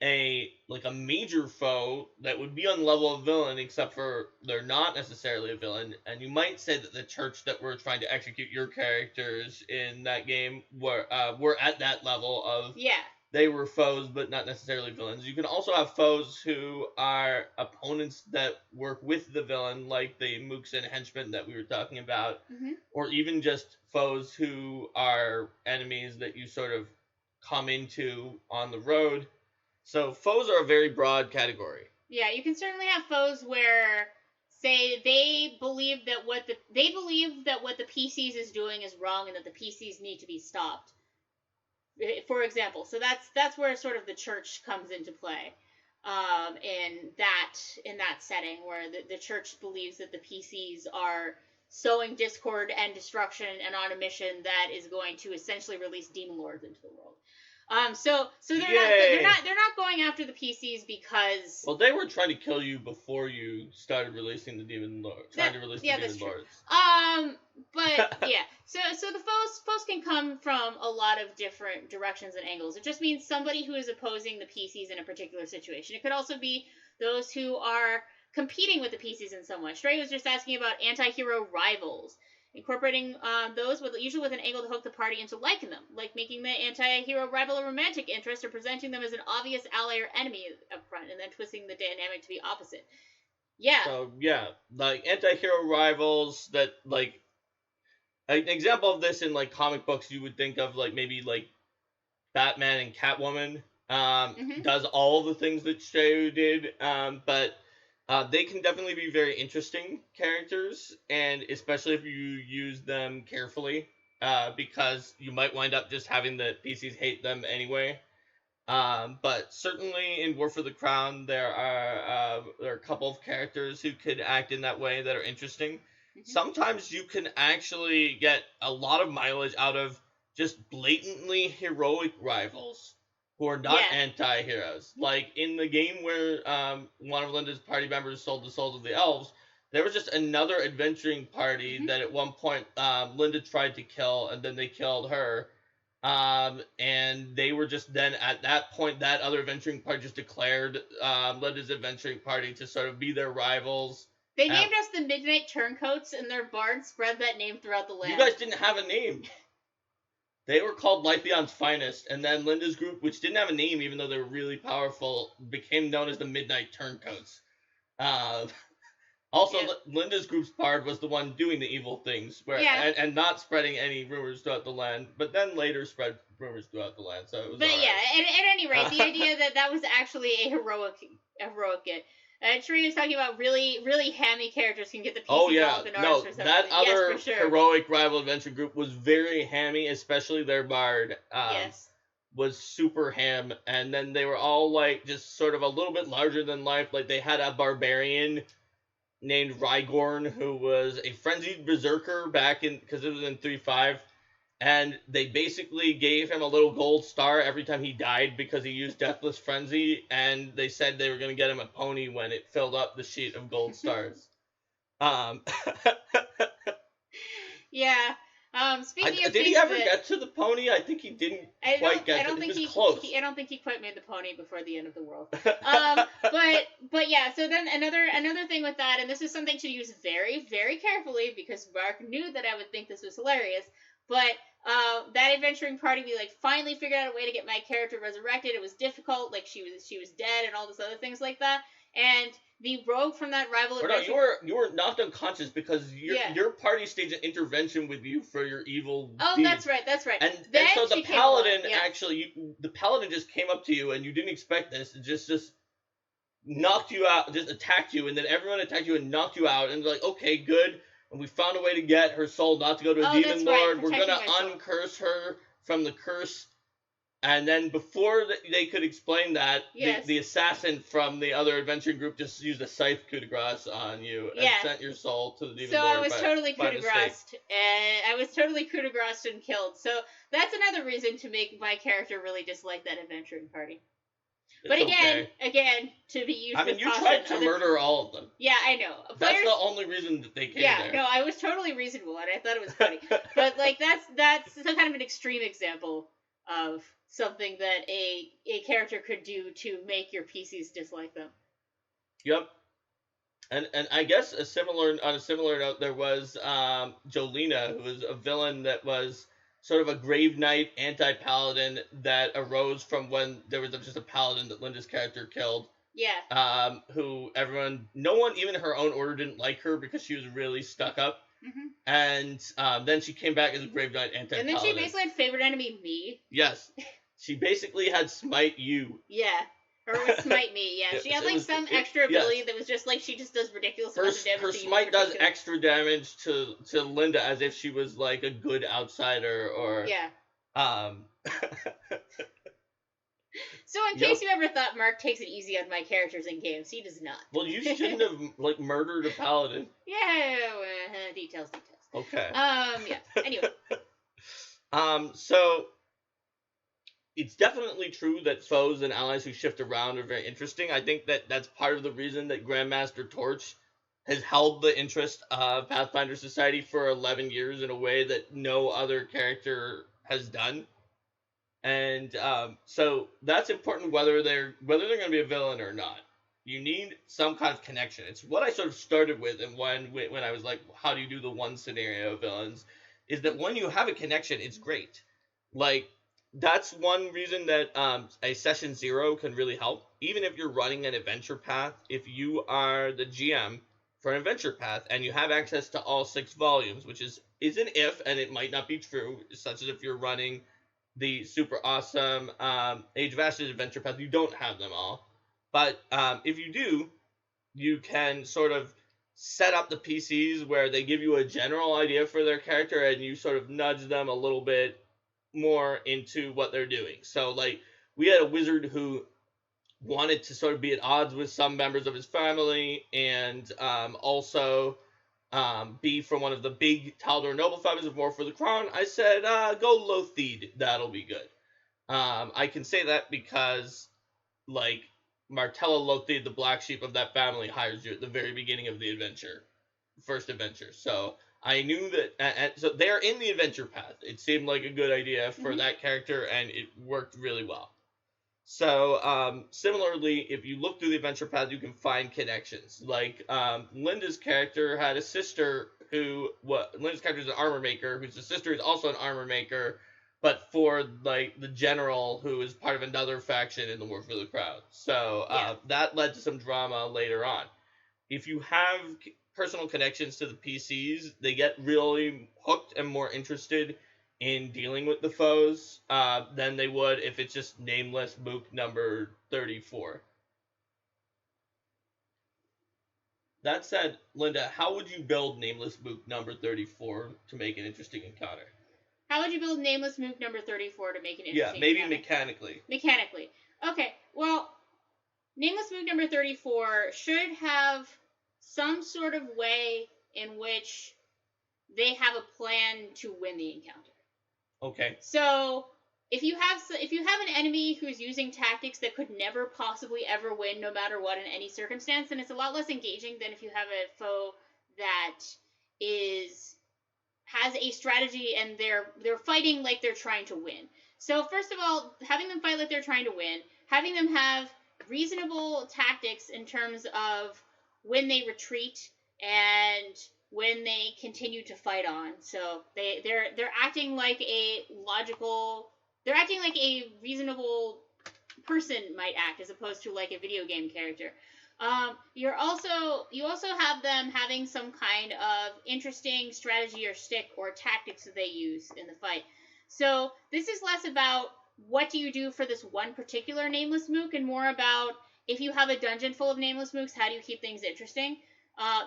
a major foe that would be on the level of villain, except for they're not necessarily a villain. And you might say that the church that were trying to execute your characters in that game were at that level of they were foes, but not necessarily villains. You can also have foes who are opponents that work with the villain, like the mooks and henchmen that we were talking about, or even just foes who are enemies that you sort of come into on the road. So foes are a very broad category. Yeah, you can certainly have foes where, say, they believe that what the PCs is doing is wrong and that the PCs need to be stopped. For example, so that's where sort of the church comes into play. In that setting where the church believes that the PCs are sowing discord and destruction and on a mission that is going to essentially release demon lords into the world. So they're not going after the PCs because they were trying to kill you before you started releasing the demon lords. But yeah, so the foes can come from a lot of different directions and angles. It just means somebody who is opposing the PCs in a particular situation. It could also be those who are competing with the PCs in some way. Stray was just asking about anti-hero rivals. Incorporating those usually with an angle to hook the party into liking them, like making the anti-hero rival a romantic interest or presenting them as an obvious ally or enemy up front, and then twisting the dynamic to be opposite. Yeah. So, yeah, like anti-hero rivals that, like, an example of this in, like, comic books you would think of, like, maybe, like, Batman and Catwoman does all the things that Stray did, but they can definitely be very interesting characters, and especially if you use them carefully, because you might wind up just having the PCs hate them anyway. But certainly in War for the Crown, there are a couple of characters who could act in that way that are interesting. Sometimes you can actually get a lot of mileage out of just blatantly heroic rivals who are not anti-heroes. Like in the game where one of Linda's party members sold the souls of the elves, there was just another adventuring party that at one point Linda tried to kill, and then they killed her. And they were just then at that point, that other adventuring party just declared Linda's adventuring party to sort of be their rivals. They named us the Midnight Turncoats, and their bards spread that name throughout the land. You guys didn't have a name. They were called Lytheon's Finest, and then Linda's group, which didn't have a name even though they were really powerful, became known as the Midnight Turncoats. Also, Linda's group's bard was the one doing the evil things, and not spreading any rumors throughout the land, but then later spread rumors throughout the land. So it was. But at any rate, the idea that was actually a heroic get. Sheree was talking about really, really hammy characters can get the PC off in ours for something. That other heroic rival adventure group was very hammy, especially their bard. Was super ham, and then they were all like just sort of a little bit larger than life. Like they had a barbarian named Rygorn, who was a frenzied berserker back in, because it was in 3.5, and they basically gave him a little gold star every time he died because he used Deathless Frenzy, and they said they were going to get him a pony when it filled up the sheet of gold stars. Speaking of did he ever get to the pony? I think he didn't quite get to it. He was close. I don't think he quite made the pony before the end of the world. But yeah, so then another thing with that, and this is something to use very, very carefully because Mark knew that I would think this was hilarious, but that adventuring party, we like finally figured out a way to get my character resurrected. It was difficult, like she was dead and all this other things like that. And the rogue from that rival adventure... No, you were knocked unconscious because your party staged an intervention with you for your evil deeds. That's right. And so the paladin the paladin just came up to you and you didn't expect this. It just knocked you out, just attacked you, and then everyone attacked you and knocked you out. And they're like, okay, good. And we found a way to get her soul not to go to a demon lord. We're going to uncurse her from the curse. And then before they could explain that, the assassin from the other adventuring group just used a scythe coup de grace on you and sent your soul to the demon lord. So I was totally coup de graced. And I was totally coup de graced and killed. So that's another reason to make my character really dislike that adventuring party. But again, to be used with caution. You tried to murder all of them. Yeah, I know. That's the only reason that they came there. Yeah, no, I was totally reasonable, and I thought it was funny. But, like, that's some kind of an extreme example of something that a character could do to make your PCs dislike them. Yep. And I guess on a similar note, there was Jolena, who was a villain that was sort of a Grave Knight anti-paladin that arose from when there was just a paladin that Linda's character killed. Yeah. Who no one, even her own order, didn't like her because she was really stuck up. Mm-hmm. And then she came back as a Grave Knight anti-paladin. And then she basically had favorite enemy me. Yes. She basically had smite you. Yeah. Or was smite me, yeah. She had some extra ability that was just like she just does ridiculous amounts of damage. Her smite does extra damage to Linda as if she was like a good outsider or So in case you ever thought Mark takes it easy on my characters in games, he does not. Well, you shouldn't have murdered a paladin. Yeah, details. Okay. Anyway. So it's definitely true that foes and allies who shift around are very interesting. I think that's part of the reason that Grandmaster Torch has held the interest of Pathfinder Society for 11 years in a way that no other character has done. And so that's important whether they're going to be a villain or not. You need some kind of connection. It's what I sort of started with, and when I was like, how do you do the one scenario of villains, is that when you have a connection, it's great. Like, that's one reason that a session 0 can really help. Even if you're running an adventure path, if you are the GM for an adventure path and you have access to all 6 volumes, which is an if, and it might not be true, such as if you're running the super awesome Age of Ashes adventure path, you don't have them all. But if you do, you can sort of set up the PCs where they give you a general idea for their character and you sort of nudge them a little bit more into what they're doing. So, like, we had a wizard who wanted to sort of be at odds with some members of his family, and also be from one of the big Taldor noble families of War for the Crown. I said, go Lothied, that'll be good. I can say that because, like, Martella Lothied, the black sheep of that family, hires you at the very beginning of the first adventure. So I knew that, so they're in the adventure path. It seemed like a good idea for that character, and it worked really well. So, similarly, if you look through the adventure path, you can find connections. Like, Linda's character had a sister Linda's character is an armor maker, whose sister is also an armor maker, but for, like, the general who is part of another faction in the War for the Crown. So, that led to some drama later on. If you have personal connections to the PCs, they get really hooked and more interested in dealing with the foes than they would if it's just nameless Mook number 34. That said, Linda, how would you build nameless Mook number 34 to make an interesting encounter? How would you build nameless Mook number 34 to make an interesting maybe encounter? mechanically. Mechanically. Okay, well, nameless Mook number 34 should have some sort of way in which they have a plan to win the encounter. Okay. So if you have an enemy who's using tactics that could never possibly ever win, no matter what, in any circumstance, then it's a lot less engaging than if you have a foe that has a strategy and they're fighting like they're trying to win. So first of all, having them fight like they're trying to win, having them have reasonable tactics in terms of when they retreat and when they continue to fight on. So they're acting like a reasonable person might act, as opposed to like a video game character. You also have them having some kind of interesting strategy or shtick or tactics that they use in the fight. So this is less about what do you do for this one particular nameless Mook, and more about if you have a dungeon full of nameless Mooks, how do you keep things interesting?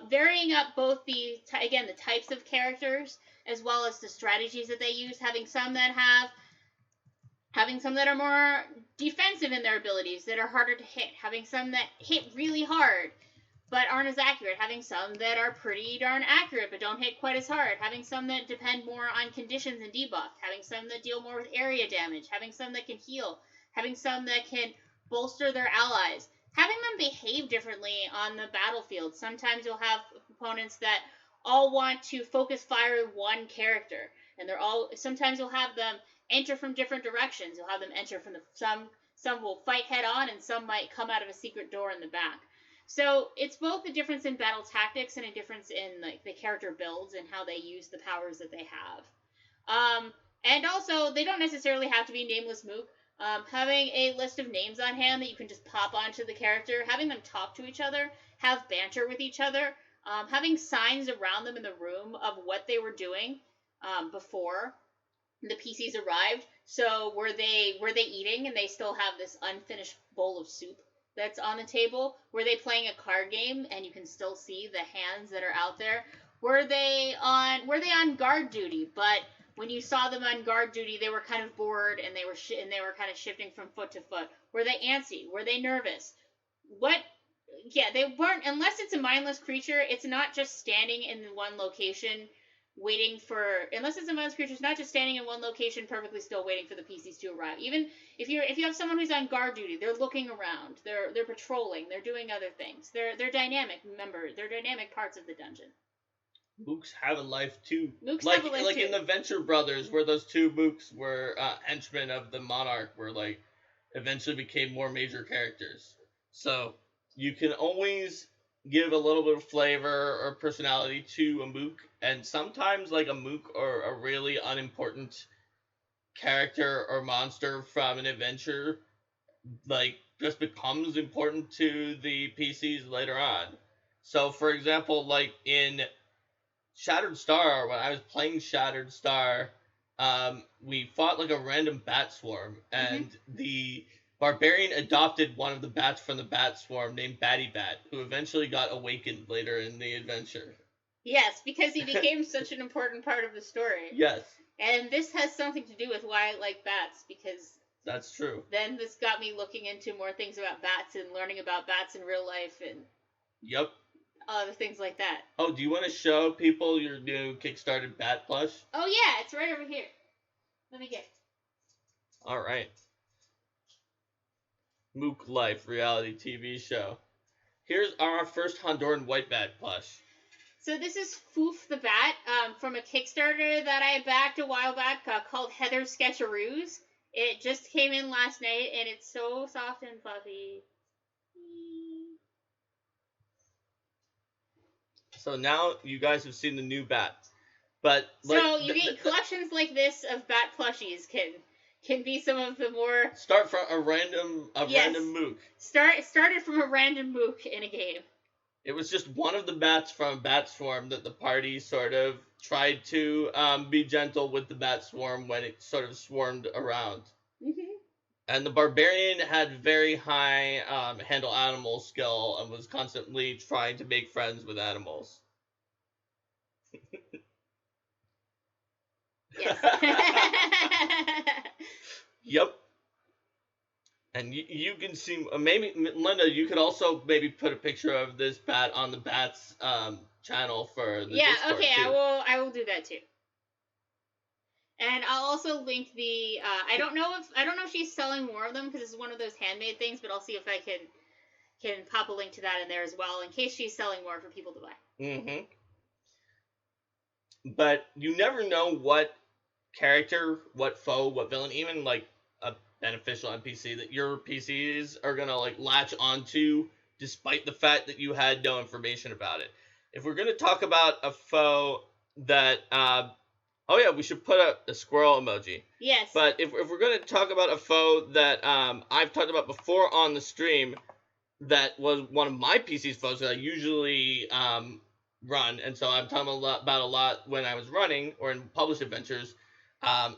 Varying up both the types of characters as well as the strategies that they use, having some that are more defensive in their abilities, that are harder to hit, having some that hit really hard but aren't as accurate, having some that are pretty darn accurate but don't hit quite as hard, having some that depend more on conditions and debuff, having some that deal more with area damage, having some that can heal, having some that can bolster their allies, having them behave differently on the battlefield. Sometimes you'll have opponents that all want to focus fire on one character, and sometimes you'll have them enter from different directions. You'll have them enter from some will fight head on, and some might come out of a secret door in the back. So it's both a difference in battle tactics and a difference in like the character builds and how they use the powers that they have. And also, they don't necessarily have to be nameless Mook. Having a list of names on hand that you can just pop onto the character, having them talk to each other, have banter with each other, having signs around them in the room of what they were doing before the PCs arrived. So were they eating and they still have this unfinished bowl of soup that's on the table? Were they playing a card game and you can still see the hands that are out there? Were they on guard duty, but when you saw them on guard duty, they were kind of bored and they were kind of shifting from foot to foot? Were they antsy? Were they nervous? They weren't. Unless it's a mindless creature, it's not just standing in one location waiting for. Unless it's a mindless creature, it's not just standing in one location perfectly still waiting for the PCs to arrive. Even if you have someone who's on guard duty, they're looking around, they're patrolling, they're doing other things. They're dynamic members. They're dynamic parts of the dungeon. Mooks have a life too. Mooks have a life like too. in the Venture Brothers, where those two Mooks were henchmen of the Monarch, were like eventually became more major characters. So you can always give a little bit of flavor or personality to a Mook, and sometimes like a Mook or a really unimportant character or monster from an adventure like just becomes important to the PCs later on. So for example, like in Shattered Star, when I was playing Shattered Star, we fought like a random bat swarm, and the barbarian adopted one of the bats from the bat swarm named Batty Bat, who eventually got awakened later in the adventure. Yes, because he became such an important part of the story. Yes. And this has something to do with why I like bats, because That's true. Then this got me looking into more things about bats and learning about bats in real life and Yep. other things like that. Oh, do you want to show people your new Kickstarted bat plush? Oh yeah, it's right over here. Let me get. All right. Mook Life reality TV show. Here's our first Honduran white bat plush. So this is Foof the Bat from a Kickstarter that I backed a while back called Heather's Sketcheroos. It just came in last night, and it's so soft and fluffy. So now you guys have seen the new bat. But so you get collections like this of bat plushies can be some of the more start from a random mook. Started from a random mook in a game. It was just one of the bats from Bat Swarm that the party sort of tried to be gentle with the Bat Swarm when it sort of swarmed around. Mm-hmm. And the Barbarian had very high handle animal skill and was constantly trying to make friends with animals. Yes. Yep. And you can see, maybe, Linda, you could also maybe put a picture of this bat on the Bats channel for the Discord, okay, too. I will do that too. And I'll also link the, I don't know if she's selling more of them because it's one of those handmade things, but I'll see if I can pop a link to that in there as well in case she's selling more for people to buy. Mm-hmm. But you never know what character, what foe, what villain, even like a beneficial NPC that your PCs are gonna like latch onto, despite the fact that you had no information about it. If we're gonna talk about a foe that, oh yeah, we should put a squirrel emoji. Yes. But if we're gonna talk about a foe that I've talked about before on the stream, that was one of my PC's foes that I usually run, and so I'm talking about a lot when I was running or in published adventures.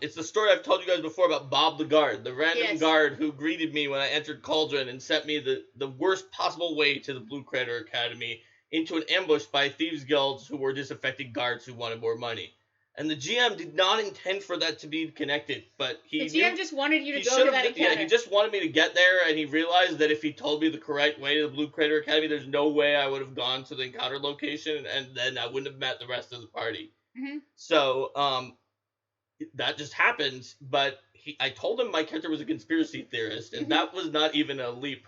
It's the story I've told you guys before about Bob the Guard, the random guard who greeted me when I entered Cauldron and sent me the worst possible way to the Blue Crater Academy into an ambush by thieves' guilds who were disaffected guards who wanted more money. And the GM did not intend for that to be connected, but the GM just wanted you to go to that encounter. Yeah, he just wanted me to get there, and he realized that if he told me the correct way to the Blue Crater Academy, there's no way I would have gone to the encounter location, and then I wouldn't have met the rest of the party. Mm-hmm. So, that just happened, but I told him my character was a conspiracy theorist, and that was not even a leap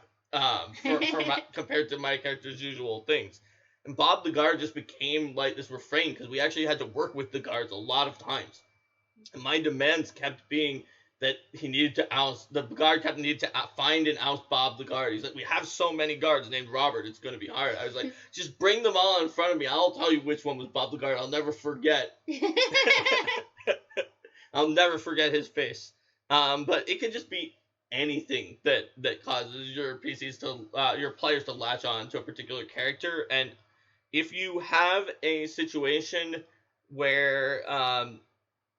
compared to my character's usual things. And Bob the Guard just became like this refrain, because we actually had to work with the guards a lot of times. And my demands kept being that he needed to oust, the guard captain needed to find and oust Bob the Guard. He's like, we have so many guards named Robert, it's going to be hard. I was like, just bring them all in front of me. I'll tell you which one was Bob the Guard. I'll never forget. I'll never forget his face. But it could just be anything that causes your PCs to, your players to latch on to a particular character. And if you have a situation where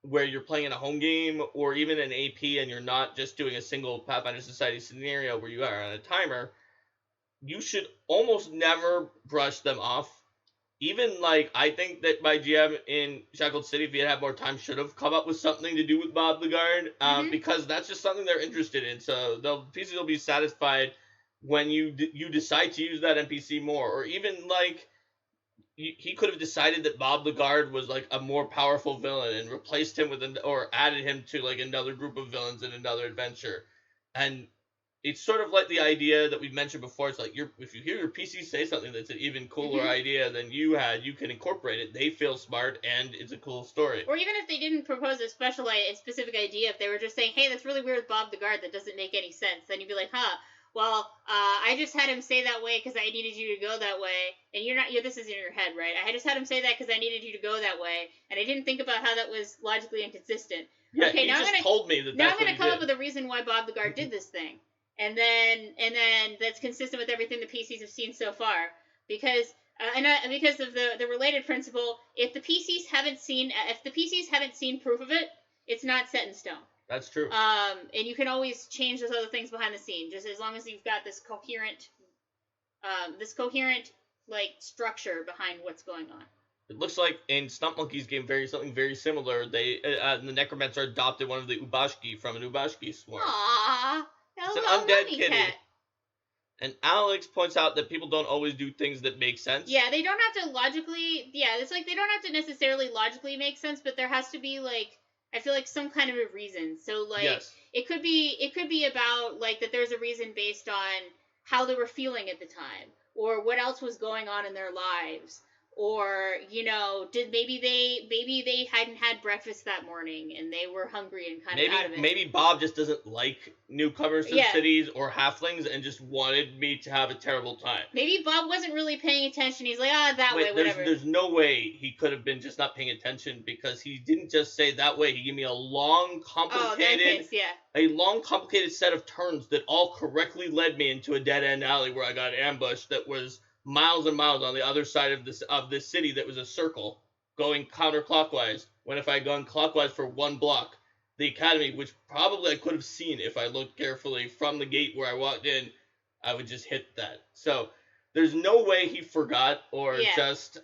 you're playing in a home game or even an AP and you're not just doing a single Pathfinder Society scenario where you are on a timer, you should almost never brush them off. Even, like, I think that my GM in Shackled City, if he had had more time, should have come up with something to do with Bob the Guard, because that's just something they're interested in. So the PCs will be satisfied when you decide to use that NPC more. Or even, like, he could have decided that Bob the Guard was, like, a more powerful villain and replaced him with, or added him to, like, another group of villains in another adventure. And it's sort of like the idea that we mentioned before. It's like if you hear your PC say something that's an even cooler idea than you had, you can incorporate it. They feel smart, and it's a cool story. Or even if they didn't propose a specific idea, if they were just saying, hey, that's really weird with Bob the Guard, that doesn't make any sense, then you'd be like, well, I just had him say that way because I needed you to go that way, and this is in your head, right? I just had him say that because I needed you to go that way, and I didn't think about how that was logically inconsistent. Yeah, okay, now told me that. Now I'm going to come up with a reason why Bob the Guard did this thing. And then that's consistent with everything the PCs have seen so far, because of the related principle. If the PCs haven't seen proof of it, it's not set in stone. That's true. And you can always change those other things behind the scene, just as long as you've got this coherent like structure behind what's going on. It looks like in Stump Monkey's game, something very similar. The Necromancer adopted one of the Ubashki from an Ubashki swarm. Aww, It's an little undead mummy kitty. cat. And Alex points out that people don't always do things that make sense. Yeah, they don't have to logically. Yeah, it's like they don't have to necessarily logically make sense, but there has to be like, I feel like some kind of a reason. So like, Yes. it could be about like that. There's a reason based on how they were feeling at the time, or what else was going on in their lives, or maybe they hadn't had breakfast that morning and they were hungry and kind of out of it. Maybe Bob just doesn't like newcomers to the cities or halflings and just wanted me to have a terrible time. Maybe Bob wasn't really paying attention. He's like, whatever. There's no way he could have been just not paying attention, because he didn't just say that way. He gave me a long, complicated set of turns that all correctly led me into a dead-end alley where I got ambushed that was miles and miles on the other side of this city that was a circle going counterclockwise, when if I had gone clockwise for one block, the academy, which probably I could have seen if I looked carefully from the gate where I walked in, I would just hit that. So there's no way he forgot or just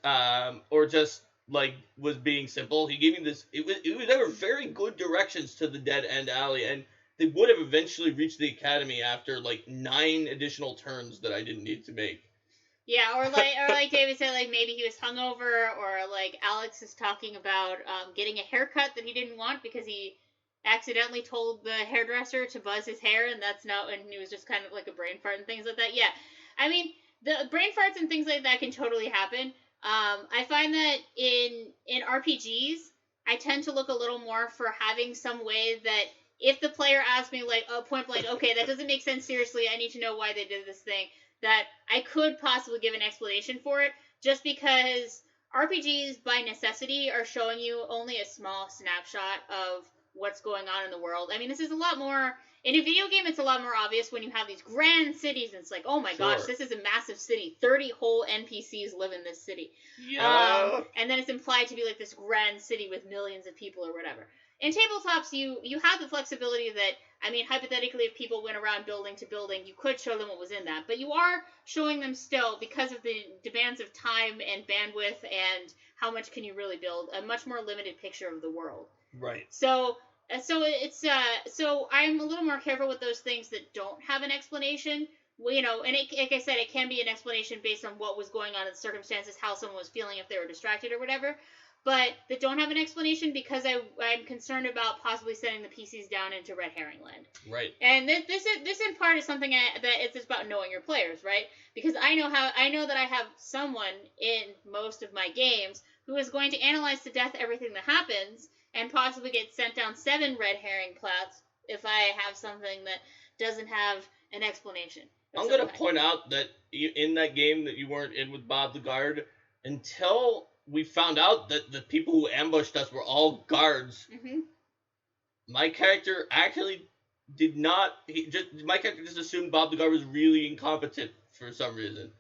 like was being simple. He gave me this. There were very good directions to the dead end alley, and they would have eventually reached the academy after like 9 additional turns that I didn't need to make. Yeah, or like David said, like maybe he was hungover, or like Alex is talking about getting a haircut that he didn't want because he accidentally told the hairdresser to buzz his hair, and he was just kind of like a brain fart and things like that. Yeah, I mean, the brain farts and things like that can totally happen. I find that in RPGs, I tend to look a little more for having some way that if the player asks me like, point blank, okay, that doesn't make sense, seriously, I need to know why they did this thing, that I could possibly give an explanation for it, just because RPGs by necessity are showing you only a small snapshot of what's going on in the world. I mean, this is a lot more, in a video game, it's a lot more obvious when you have these grand cities, and it's like, oh my gosh, this is a massive city. 30 whole NPCs live in this city. Yeah. And then it's implied to be like this grand city with millions of people or whatever. In tabletops, you have the flexibility that, I mean, hypothetically, if people went around building to building, you could show them what was in that. But you are showing them still, because of the demands of time and bandwidth and how much can you really build, a much more limited picture of the world. Right. So I'm a little more careful with those things that don't have an explanation. Well, and like I said, it can be an explanation based on what was going on in the circumstances, how someone was feeling, if they were distracted or whatever. But that don't have an explanation because I'm concerned about possibly sending the PCs down into red herring land. Right. And this in part is something that it's about knowing your players, right? Because I know that I have someone in most of my games who is going to analyze to death everything that happens and possibly get sent down 7 red herring plots if I have something that doesn't have an explanation. I'm going to point out that in that game that you weren't in with Bob the Guard, until we found out that the people who ambushed us were all guards. Mm-hmm. My character actually did not. My character just assumed Bob the Guard was really incompetent for some reason.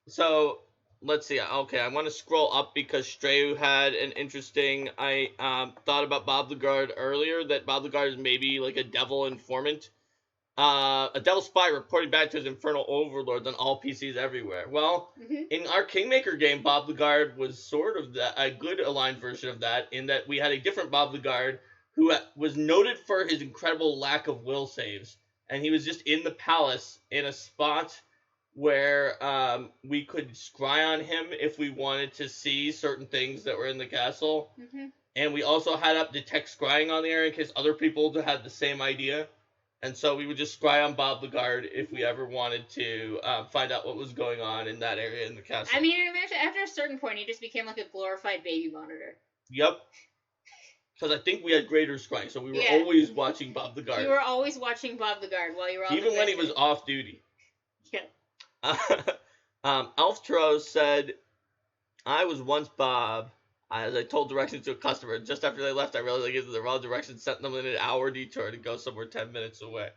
So let's see. Okay, I want to scroll up because Strayu had an interesting. I thought about Bob the Guard earlier. That Bob the Guard is maybe like a devil informant. A devil spy reporting back to his infernal overlords on all PCs everywhere. Well, in our Kingmaker game, Bob the Guard was sort of a good aligned version of that, in that we had a different Bob the Guard who was noted for his incredible lack of will saves. And he was just in the palace in a spot where we could scry on him if we wanted to see certain things that were in the castle. Mm-hmm. And we also had up detect scrying on the area in case other people had the same idea. And so we would just scry on Bob the Guard if we ever wanted to find out what was going on in that area in the castle. I mean, after a certain point, he just became like a glorified baby monitor. Yep. Because I think we had greater scrying, so we were always watching Bob the Guard. You were always watching Bob the Guard while you were on even when he was off duty. Yeah. Elftro said, I was once Bob. As I told directions to a customer, just after they left, I realized I gave them the wrong direction, sent them in an hour detour to go somewhere 10 minutes away.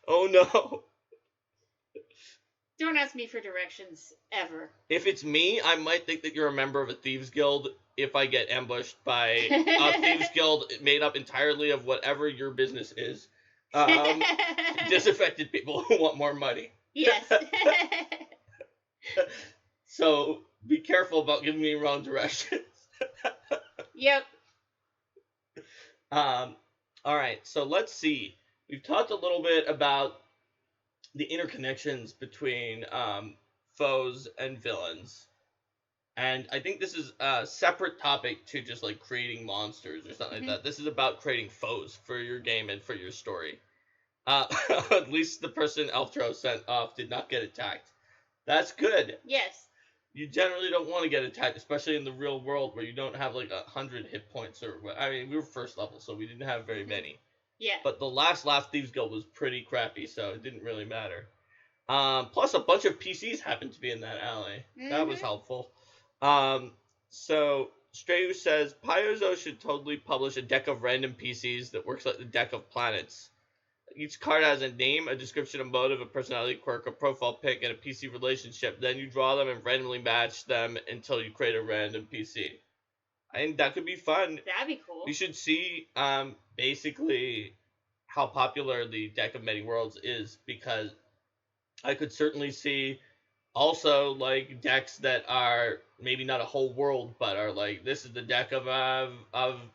Oh no. Don't ask me for directions, ever. If it's me, I might think that you're a member of a thieves guild if I get ambushed by a thieves guild made up entirely of whatever your business is. Disaffected people who want more money. Yes. So be careful about giving me wrong directions. Yep. All right, so let's see. We've talked a little bit about the interconnections between foes and villains. And I think this is a separate topic to just like creating monsters or something like that. This is about creating foes for your game and for your story. At least the person Elftro sent off did not get attacked. That's good. Yes. You generally don't want to get attacked, especially in the real world where you don't have like 100 hit points or. I mean, we were first level, so we didn't have very many. Yeah. But the last Thieves Guild was pretty crappy, so it didn't really matter. Plus, a bunch of PCs happened to be in that alley. That was helpful. So Strayu says Pyozo should totally publish a deck of random PCs that works like the deck of planets. Each card has a name, a description, a motive, a personality quirk, a profile pic, and a PC relationship. Then you draw them and randomly match them until you create a random PC. I think that could be fun. That'd be cool. You should see basically how popular the deck of many worlds is, because I could certainly see also like decks that are maybe not a whole world, but are like, this is the deck of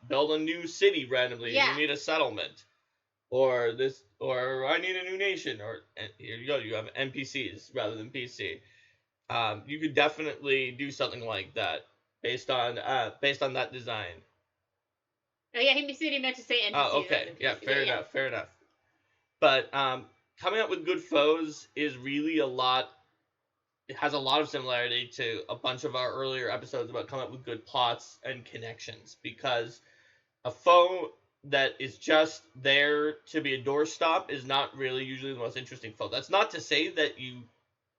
build a new city randomly. Yeah. You need a settlement, or I need a new nation, and here you go. You have NPCs rather than PC. You could definitely do something like that based on that design. Oh yeah, he said he meant to say NPCs. Oh, okay. Yeah, fair enough. But coming up with good foes is really it has a lot of similarity to a bunch of our earlier episodes about coming up with good plots and connections, because a foe that is just there to be a doorstop is not really usually the most interesting foe. That's not to say that you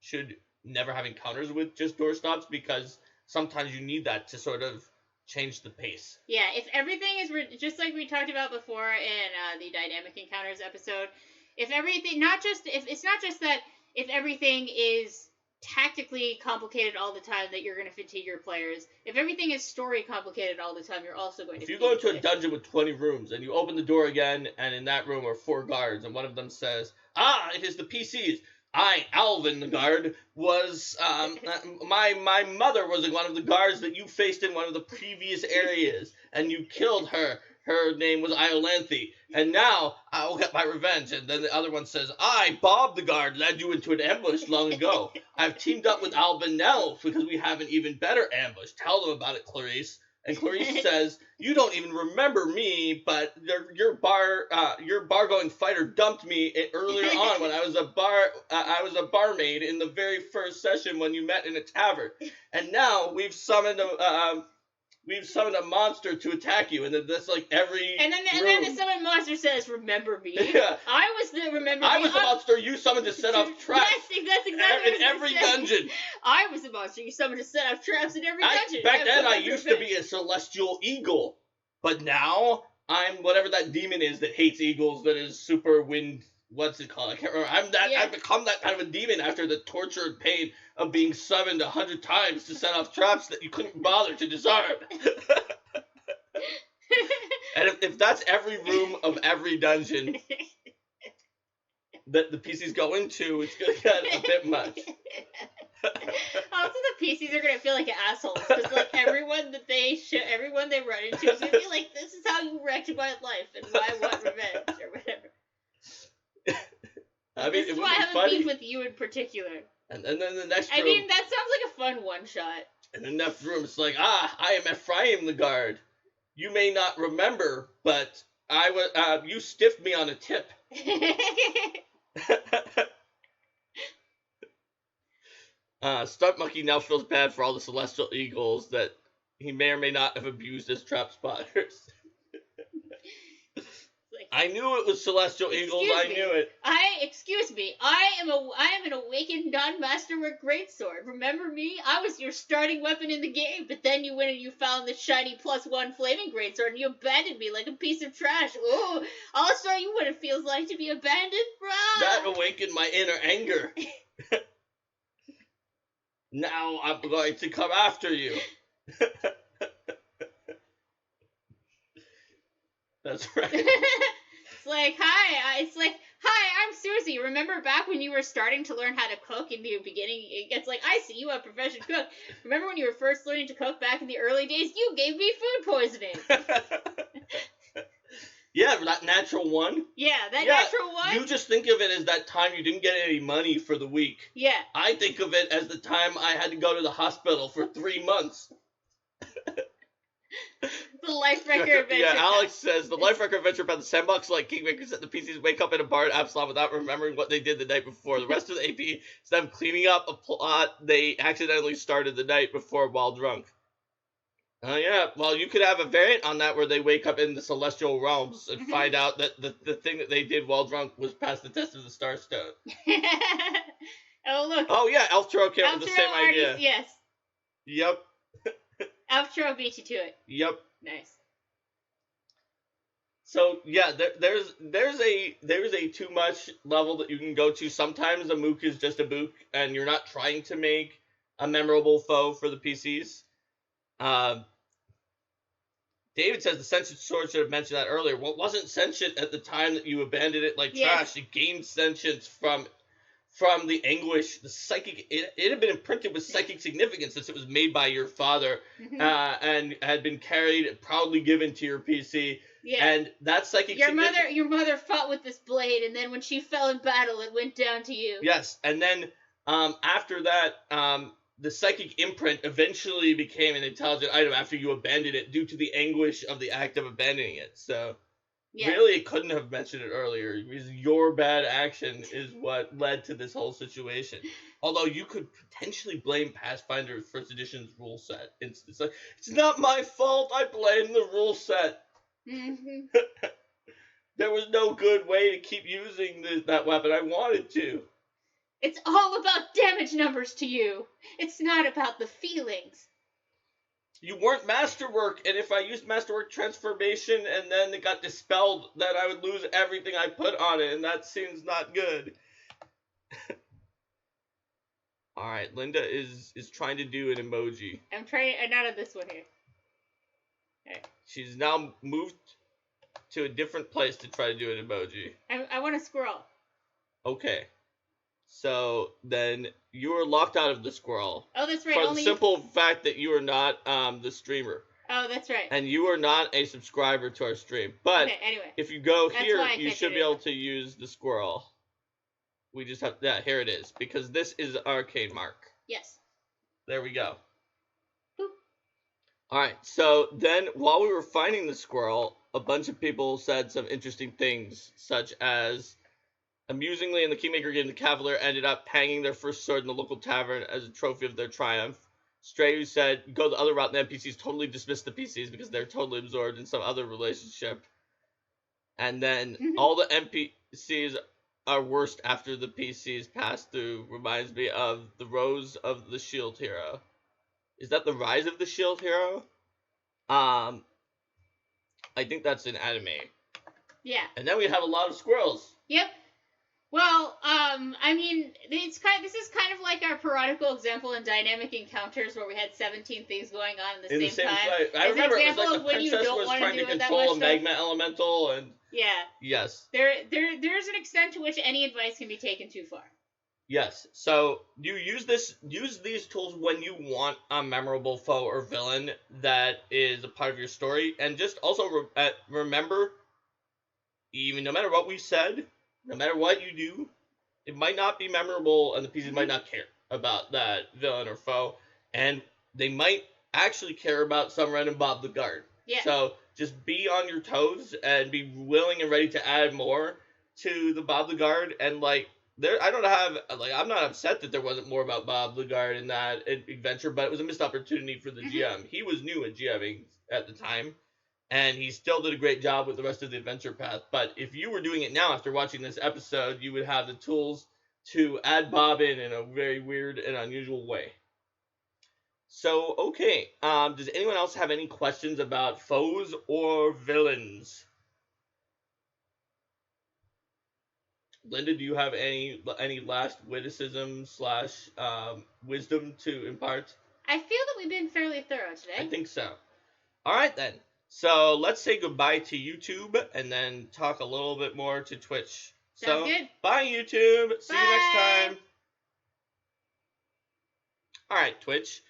should never have encounters with just doorstops, because sometimes you need that to sort of change the pace. Yeah, if everything is just like we talked about before in the dynamic encounters episode, if everything it's not just that if everything is tactically complicated all the time that you're going to fatigue your players. If everything is story complicated all the time, you're also going to. If you go into a dungeon with 20 rooms and you open the door again, and in that room are 4 guards, and one of them says, it is the PCs. I, Alvin the guard, was, my mother was one of the guards that you faced in one of the previous areas, and you killed her. Her name was Iolanthe, and now I will get my revenge. And then the other one says, I, Bob the guard, led you into an ambush long ago. I've teamed up with Albinel because we have an even better ambush. Tell them about it, Clarice. And Clarice says, you don't even remember me, but your bar-going fighter dumped me earlier on when I was a barmaid in the very first session when you met in a tavern. And now we've summoned a monster to attack you, and then that's like every and then the summoned monster says, "Remember me? Yeah. I was the monster you summoned to set off traps. Yes, that's exactly in every dungeon. I was the monster you summoned to set off traps in every dungeon. Back then, I used to be a celestial eagle, but now I'm whatever that demon is that hates eagles. That is super wind. What's it called? I can't remember. I've become that kind of a demon after the torture and pain of being summoned 100 times to set off traps that you couldn't bother to disarm. And if that's every room of every dungeon that the PCs go into, it's going to get a bit much. Also, the PCs are going to feel like assholes, because like everyone they run into is going to be like, this is how you wrecked my life, and I want revenge, or whatever. I mean, this is why I have a beef with you in particular. And then the next room... I mean, that sounds like a fun one-shot. And the next room, it's like, I am Ephraim the guard. You may not remember, but you stiffed me on a tip. Stunt Monkey now feels bad for all the Celestial Eagles that he may or may not have abused as trap spotters. I knew it was Celestial Eagles. I knew it. Excuse me. I am an awakened non-masterwork greatsword. Remember me? I was your starting weapon in the game, but then you went and you found the shiny +1 flaming greatsword, and you abandoned me like a piece of trash. Ooh, I'll show you what it feels like to be abandoned, bruh. That awakened my inner anger. Now I'm going to come after you. That's right. It's like, hi, seriously, remember back when you were starting to learn how to cook in the beginning? It's like, I see you a professional cook. Remember when you were first learning to cook back in the early days? You gave me food poisoning. Yeah, that natural one. Yeah, natural one. You just think of it as that time you didn't get any money for the week. Yeah. I think of it as the time I had to go to the hospital for 3 months. The Life Wrecker Adventure. Yeah, Alex says, the Life Wrecker Adventure about the sandbox like Kingmakers that the PCs wake up in a bar at Absalom without remembering what they did the night before. The rest of the AP is them cleaning up a plot they accidentally started the night before while drunk. Oh, yeah. Well, you could have a variant on that where they wake up in the celestial realms and find out that the thing that they did while drunk was past the test of the Starstone. Oh, look. Oh, yeah. Elf Turo came up with the same idea. Yes. Yep. Elf Turo beat you to it. Yep. Nice. So, yeah, there's a too much level that you can go to. Sometimes a mook is just a mook, and you're not trying to make a memorable foe for the PCs. David says the sentient sword should have mentioned that earlier. Well, it wasn't sentient at the time that you abandoned it like trash. It gained sentience from the anguish, the psychic. It had been imprinted with psychic significance since it was made by your father, and had been carried, proudly given to your PC. Yeah. And that psychic. Your mother fought with this blade, and then when she fell in battle, it went down to you. Yes, and then after that, the psychic imprint eventually became an intelligent item after you abandoned it due to the anguish of the act of abandoning it. So, really, it couldn't have mentioned it earlier. Because your bad action is what led to this whole situation. Although you could potentially blame Pathfinder First Edition's rule set. It's like, it's not my fault. I blame the rule set. Mm-hmm. There was no good way to keep using that weapon. I wanted to. It's all about damage numbers to you. It's not about the feelings. You weren't Masterwork, and if I used Masterwork Transformation and then it got dispelled, then I would lose everything I put on it, and that seems not good. Alright, Linda is trying to do an emoji. I'm not on this one here. Okay. She's now moved to a different place to try to do an emoji. I want a squirrel. Okay. So, then you are locked out of the squirrel. Oh, that's right. For the simple fact that you are not the streamer. Oh, that's right. And you are not a subscriber to our stream. But anyway, if you go here, you should be able to use the squirrel. We just have... Yeah, here it is. Because this is Arcade Mark. Yes. There we go. Boop. Alright, so then while we were finding the squirrel, a bunch of people said some interesting things, such as... Amusingly, in the Kingmaker game, the Cavalier ended up hanging their first sword in the local tavern as a trophy of their triumph. Stray, who said, go the other route, and the NPCs totally dismiss the PCs because they're totally absorbed in some other relationship. And then all the NPCs are worst after the PCs pass through. Reminds me of the Rose of the Shield Hero. Is that the Rise of the Shield Hero? I think that's an anime. Yeah. And then we have a lot of squirrels. Yep. Well, I mean, this is kind of like our parodical example in Dynamic Encounters where we had 17 things going on in the same time. I remember it was like the princess was trying to control a magma elemental and... Yeah. Yes. There's an extent to which any advice can be taken too far. Yes. So, you use these tools when you want a memorable foe or villain that is a part of your story. And just also remember, even no matter what we said... No matter what you do, it might not be memorable, and the PCs might not care about that villain or foe, and they might actually care about some random Bob the Guard. Yeah. So just be on your toes and be willing and ready to add more to the Bob the Guard. And I'm not upset that there wasn't more about Bob the Guard in that adventure, but it was a missed opportunity for the GM. He was new at GMing at the time. And he still did a great job with the rest of the adventure path. But if you were doing it now after watching this episode, you would have the tools to add Bob in a very weird and unusual way. So, okay. Does anyone else have any questions about foes or villains? Linda, do you have any last witticism / wisdom to impart? I feel that we've been fairly thorough today. I think so. All right, then. So let's say goodbye to YouTube and then talk a little bit more to Twitch. So, good. bye, YouTube. See you next Bye. time. All right, Twitch.